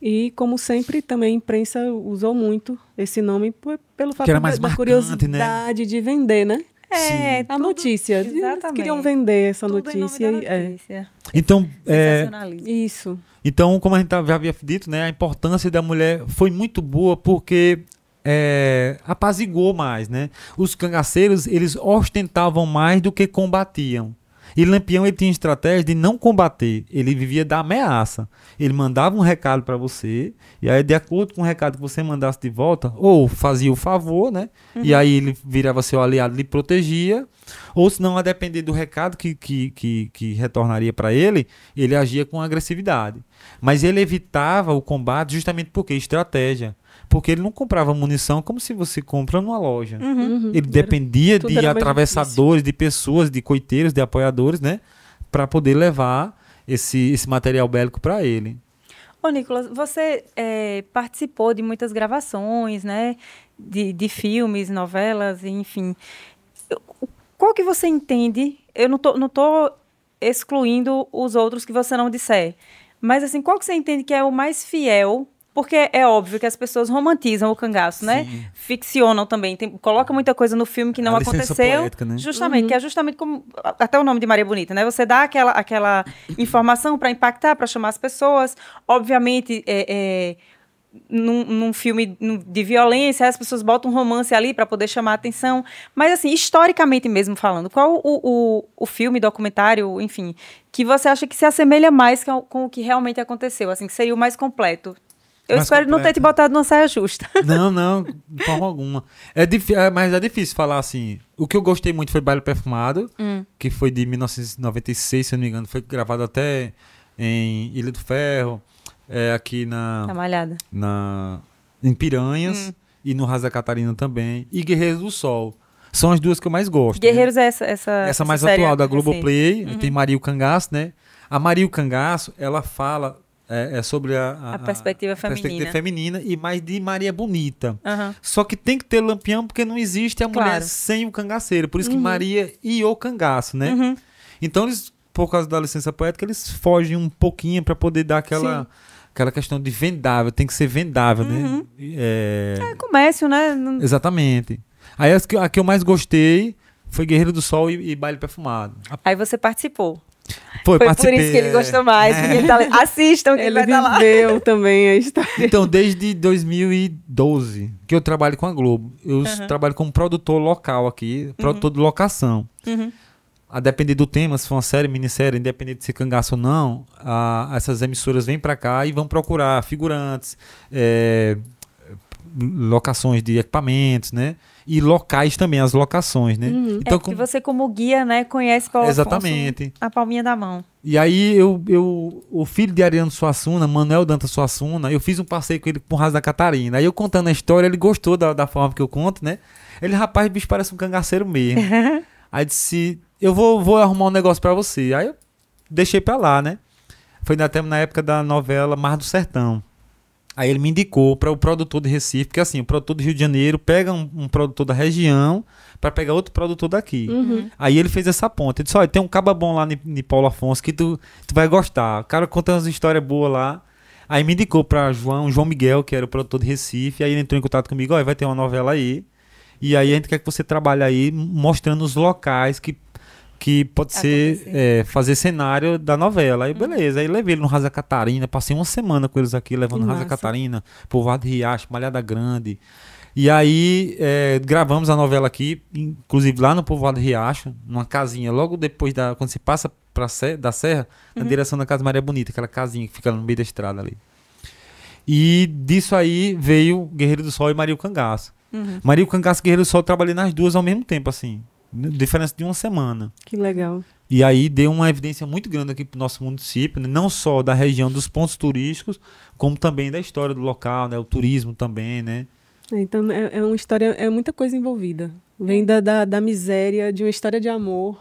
E, como sempre, também a imprensa usou muito esse nome pelo fato era mais da marcante, curiosidade de vender, né? Sim. A notícia. Eles Exatamente. queriam vender essa Tudo em nome notícia. da notícia. Então, Sensacionalismo. Isso. então, como a gente já havia dito, né? A importância da mulher foi muito boa porque apaziguou mais, né? Os cangaceiros, eles ostentavam mais do que combatiam. E Lampião, ele tinha estratégia de não combater, ele vivia da ameaça. Ele mandava um recado para você, e aí, de acordo com o recado que você mandasse de volta, ou fazia o favor, né? E aí ele virava seu aliado, lhe protegia, ou se não, a depender do recado que retornaria para ele, ele agia com agressividade. Mas ele evitava o combate justamente porque estratégia. Porque ele não comprava munição como se você compra numa loja. Ele dependia tudo de era mais atravessadores, de pessoas, de coiteiros, de apoiadores, né? Para poder levar esse material bélico para ele. Ô, Nicolas, você participou de muitas gravações, né? De filmes, novelas, enfim. Qual que você entende? Eu não tô excluindo os outros que você não disser. Mas, assim, qual que você entende que é o mais fiel? Porque é óbvio que as pessoas romantizam o cangaço, né? Sim. Ficcionam também. Coloca muita coisa no filme que não A licença aconteceu. poética, né? Justamente, que é justamente como... Até o nome de Maria Bonita, né? Você dá aquela informação para impactar, para chamar as pessoas. Obviamente, num filme de violência, as pessoas botam um romance ali para poder chamar a atenção. Mas, assim, historicamente mesmo falando, qual o filme, documentário, enfim, que você acha que se assemelha mais com o que realmente aconteceu? Assim, que seria o mais completo? Eu Mais espero não ter te completo. botado numa saia justa. Não, de forma alguma. Mas é difícil falar assim. O que eu gostei muito foi Baile Perfumado, que foi de 1996, se eu não me engano. Foi gravado até em Ilha do Ferro, aqui Tá malhada. em Piranhas e no Rasa Catarina também. E Guerreiros do Sol. São as duas que eu mais gosto. Guerreiros né? é essa mais série atual da recente. Globoplay. Tem Maria o Cangaço, né? A Maria o Cangaço, ela fala sobre A perspectiva perspectiva feminina. feminina e mais de Maria Bonita. Aham. Só que tem que ter Lampião porque não existe a mulher Claro. sem o cangaceiro. Por isso que Maria e o cangaço, né? Uhum. Então, eles, por causa da licença poética, eles fogem um pouquinho para poder dar aquela questão de vendável. Tem que ser vendável, né? É comércio, né? Exatamente. Aí a que eu mais gostei foi Guerreiro do Sol e Baile Perfumado. Aí você participou. Foi Foi por isso que ele gostou mais. Porque ele tá ali. Assistam que ele Ele vai estar lá. viveu também a história. Então, desde 2012 que eu trabalho com a Globo. Eu trabalho como produtor local aqui, produtor de locação. Uhum. A depender do tema, se for uma série, minissérie, independente de ser cangaço ou não, essas emissoras vêm para cá e vão procurar figurantes, locações de equipamentos, né? E locais também, as locações, né? Então, que você como guia, né, conhece Paulo Exatamente. Afonso, a palminha da mão. E aí o filho de Ariano Suassuna, Manuel Dantas Suassuna, eu fiz um passeio com ele com o Rasa da Catarina. Aí eu contando a história, ele gostou da forma que eu conto, né? Ele, rapaz, bicho, parece um cangaceiro mesmo. Aí disse, eu vou arrumar um negócio pra você. Aí eu deixei pra lá, né? Foi até na época da novela Mar do Sertão. Aí ele me indicou para o produtor de Recife, porque assim, o produtor do Rio de Janeiro pega um produtor da região para pegar outro produtor daqui. Aí ele fez essa ponte. Ele disse, olha, tem um caba bom lá em Paulo Afonso que tu vai gostar. O cara conta umas histórias boas lá. Aí me indicou para João Miguel, que era o produtor de Recife. Aí ele entrou em contato comigo, olha, vai ter uma novela aí. E aí a gente quer que você trabalhe aí mostrando os locais que pode ser fazer cenário da novela. Aí beleza, aí levei ele no Rasa Catarina, passei uma semana com eles aqui, levando no Rasa Catarina, Povoado de Riacho, Malhada Grande. E aí gravamos a novela aqui, inclusive lá no Povoado de Riacho, numa casinha, logo depois quando você passa da Serra, na direção da Casa Maria Bonita, aquela casinha que fica no meio da estrada ali. E disso aí veio Guerreiro do Sol e Maria o Cangaço. Maria o Cangaço e Guerreiro do Sol, eu trabalhei nas duas ao mesmo tempo, assim. Diferença de uma semana. Que legal. E aí deu uma evidência muito grande aqui para o nosso município, né? Não só da região dos pontos turísticos, como também da história do local, né? O turismo também, né? Então é uma história, é muita coisa envolvida. Vem da miséria, de uma história de amor,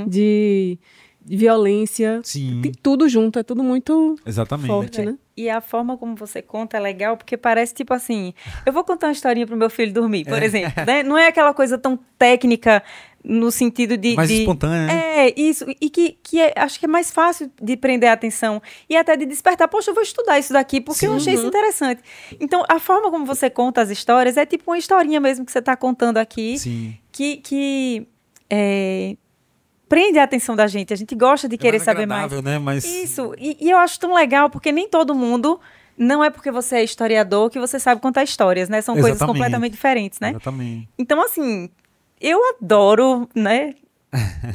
de violência. Sim. Tem tudo junto, é tudo muito Exatamente. forte, né? E a forma como você conta é legal, porque parece tipo assim, eu vou contar uma historinha pro meu filho dormir, por exemplo, né? Não é aquela coisa tão técnica no sentido de... Mais espontânea, né? Isso. E que acho que é mais fácil de prender a atenção e até de despertar. Poxa, eu vou estudar isso daqui, porque eu achei isso interessante. Então, a forma como você conta as histórias é tipo uma historinha mesmo que você está contando aqui. Sim. Que prende a atenção da gente. A gente gosta de querer mais saber mais. agradável, né? Mas... Isso. E eu acho tão legal, porque nem todo mundo não é porque você é historiador que você sabe contar histórias, né? São coisas Exatamente. completamente diferentes, né? Exatamente. Então, assim, eu adoro, né?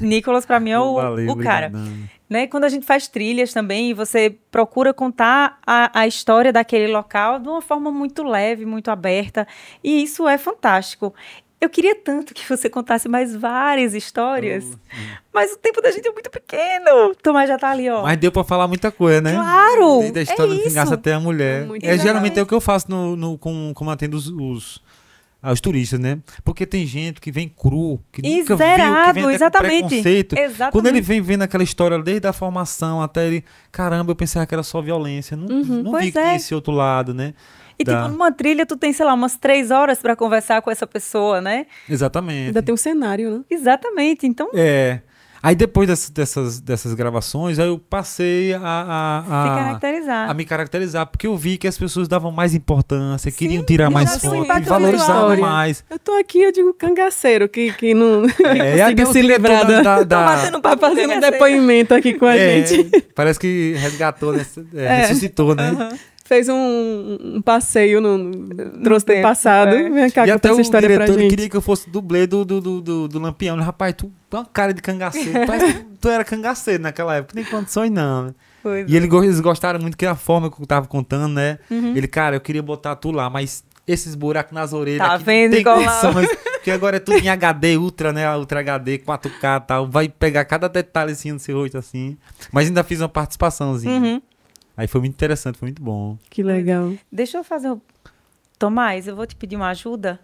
Nicolas, pra mim, é Valeu, o cara. obrigadão. Né? Quando a gente faz trilhas também, você procura contar a história daquele local de uma forma muito leve, muito aberta. E isso é fantástico. Eu queria tanto que você contasse mais várias histórias, mas o tempo da gente é muito pequeno. Tomás já tá ali, ó. Mas deu pra falar muita coisa, né? Claro! Desde a história é do isso. cangaço até a mulher. Muito Geralmente é o que eu faço como atendo os turistas, né? Porque tem gente que vem cru, que nunca viu, que Zerado, vem até com exatamente. preconceito. Exatamente. Quando ele vem vendo aquela história desde a formação até ele... Caramba, eu pensava que era só violência. Não vi Pois que tinha é. esse outro lado, né? E tipo, numa trilha tu tem, sei lá, umas 3 horas pra conversar com essa pessoa, né? Exatamente. Ainda tem um cenário, né? Exatamente. Então, Aí depois dessas gravações, aí eu passei se caracterizar. a me caracterizar, porque eu vi que as pessoas davam mais importância, Sim, queriam tirar já mais tem um foto, impacto valorizavam visual. mais. Eu tô aqui, eu digo cangaceiro, que não Até consigo o se diretor livrar da... Tô batendo Tá papo fazendo um cangaceiro. depoimento aqui com a gente. Parece que resgatou, né? Ressuscitou, né? Fez um passeio, trouxe do tempo, passado. é. Vem cá E contar até essa o história pra diretor ele gente. queria que eu fosse dublê do Lampião. Rapaz, tu tem uma cara de cangaceiro. Parece que tu era cangaceiro naquela época. Nem condições não, né? Pois E eles gostaram muito que a forma que eu tava contando, né? Ele, cara, eu queria botar tu lá, mas esses buracos nas orelhas Tá aqui vendo, não tem Nicolau? condições. Porque agora é tudo em HD Ultra, né? Ultra HD, 4K e tal. Vai pegar cada detalhezinho do seu rosto assim. Mas ainda fiz uma participaçãozinha. Aí foi muito interessante, foi muito bom. Que legal. Deixa eu fazer Tomás, eu vou te pedir uma ajuda.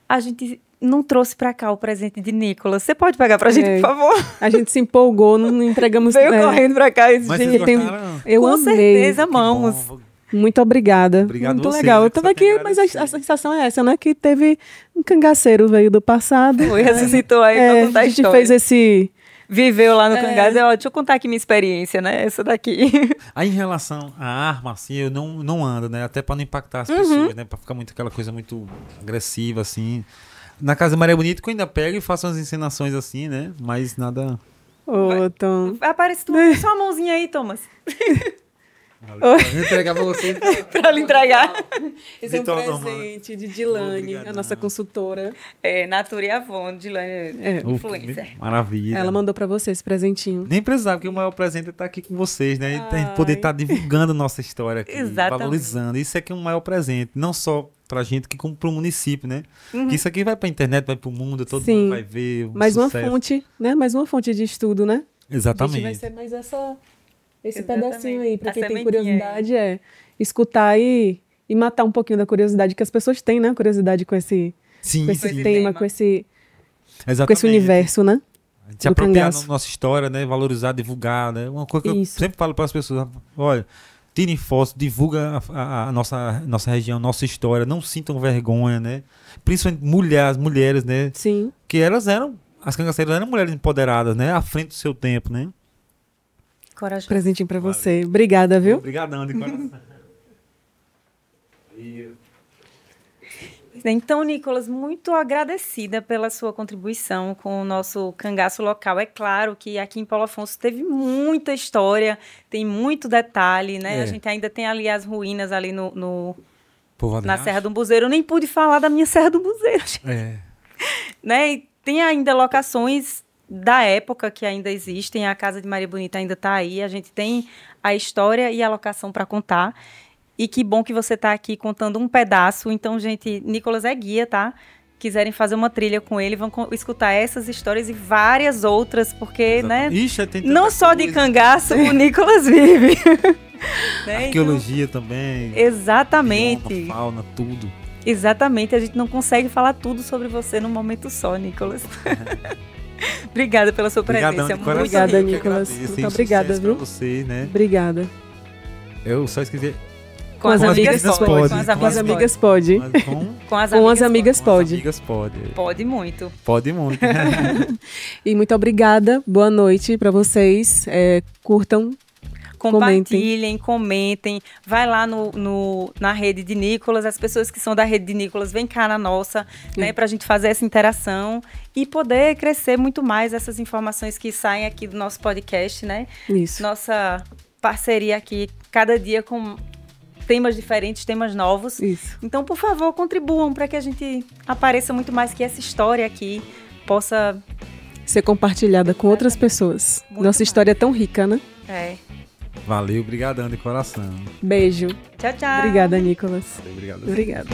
A gente não trouxe pra cá o presente de Nicolas. Você pode pegar pra gente, por favor? A gente se empolgou, não entregamos... Veio correndo pra cá e disse, Mas gente, vocês tem- gostaram? Eu com amei. certeza Que bom, amamos. Muito obrigada. Obrigado Muito vocês, legal. né, Eu que tava só aqui, tem a mas agradecer. a sensação é essa, né? Que teve um cangaceiro, veio do passado. Foi, ressuscitou aí pra contar a a gente história. fez esse... Viveu lá no Cangaço. Ó, deixa eu contar aqui minha experiência, né? Essa daqui. Aí em relação à arma, assim, eu não ando, né? Até pra não impactar as pessoas, né? Pra ficar muito aquela coisa muito agressiva, assim. Na Casa Maria Bonita, que eu ainda pego e faço umas encenações assim, né? Mas nada... Ô, Tom. Aparece tu, só a mãozinha aí, Thomas. Vou entregar pra vocês. Pra lhe entregar. Esse é um Vitor Norman. presente de Dilane, Obrigadão. a nossa consultora. É, Natura e Avon, de influencer. Maravilha. Ela mandou pra você esse presentinho. Nem precisava, porque o maior presente é estar aqui com vocês, né? E a gente poder estar divulgando nossa história aqui, Exatamente. valorizando. Isso é que é um maior presente, não só pra gente, que como pro município, né? Que isso aqui vai pra internet, vai pro mundo, todo Sim. mundo vai ver. o Mais uma sucesso. fonte, né? Mais uma fonte de estudo, né? A gente vai Exatamente. ser mais esse Exatamente. pedacinho aí, pra A quem tem sementinha curiosidade, escutar e matar um pouquinho da curiosidade que as pessoas têm, né? Curiosidade com esse Sim, sim. tema, com esse Exatamente. universo, né? A gente se do apropriar cangaço. da nossa história, né? Valorizar, divulgar, né? Uma coisa que eu Isso. sempre falo para as pessoas, olha, tirem fotos, divulga a nossa região, nossa história, não sintam vergonha, né? Principalmente as mulheres, né? Sim. Que as cangaceiras eram mulheres empoderadas, né? À frente do seu tempo, né? Corajoso. Presentinho pra você. Obrigada, viu? Obrigadão de coração. Então, Nicolas, muito agradecida pela sua contribuição com o nosso cangaço local. É claro que aqui em Paulo Afonso teve muita história, tem muito detalhe, né? É. A gente ainda tem ali as ruínas ali Povo na Adeus. Serra do Buzeiro. Eu nem pude falar da minha Serra do Buzeiro, É. né? E tem ainda locações da época que ainda existem. A Casa de Maria Bonita ainda está aí. A gente tem a história e a locação para contar. E que bom que você está aqui contando um pedaço. Então, gente, Nicolas é guia, tá? Quiserem fazer uma trilha com ele, vão escutar essas histórias e várias outras, porque, né? Ixi, tem tanta Não só de coisa. cangaço o Nicolas vive. Né? Arqueologia também. Exatamente. Bioma, fauna, tudo. Exatamente. A gente não consegue falar tudo sobre você num momento só, Nicolas. Obrigada pela sua Obrigadão presença. de coração. Obrigada, Eu que Nicolas. agradeço. Muito E obrigada, sucesso viu? pra vocês, né? Obrigada. Eu só esqueci. Com as amigas meninas pode. pode. Com as Com as amigas amigas pode. Mas com Com as Com as amigas com as pode. amigas pode. Pode muito. Pode muito. E muito obrigada. Boa noite pra vocês. Curtam. Compartilhem, comentem. Vai lá na rede de Nicolas. As pessoas que são da rede de Nicolas, vem cá na nossa, né? Pra gente fazer essa interação e poder crescer muito mais essas informações que saem aqui do nosso podcast, né? Isso. Nossa parceria aqui, cada dia com temas diferentes, temas novos. Isso. Então, por favor, contribuam para que a gente apareça muito mais, que essa história aqui possa ser compartilhada com outras pessoas. Muito Nossa mais. história é tão rica, né? Valeu, obrigadão de coração. Beijo. Tchau, tchau. Obrigada, Nicolas. Obrigado. Obrigada.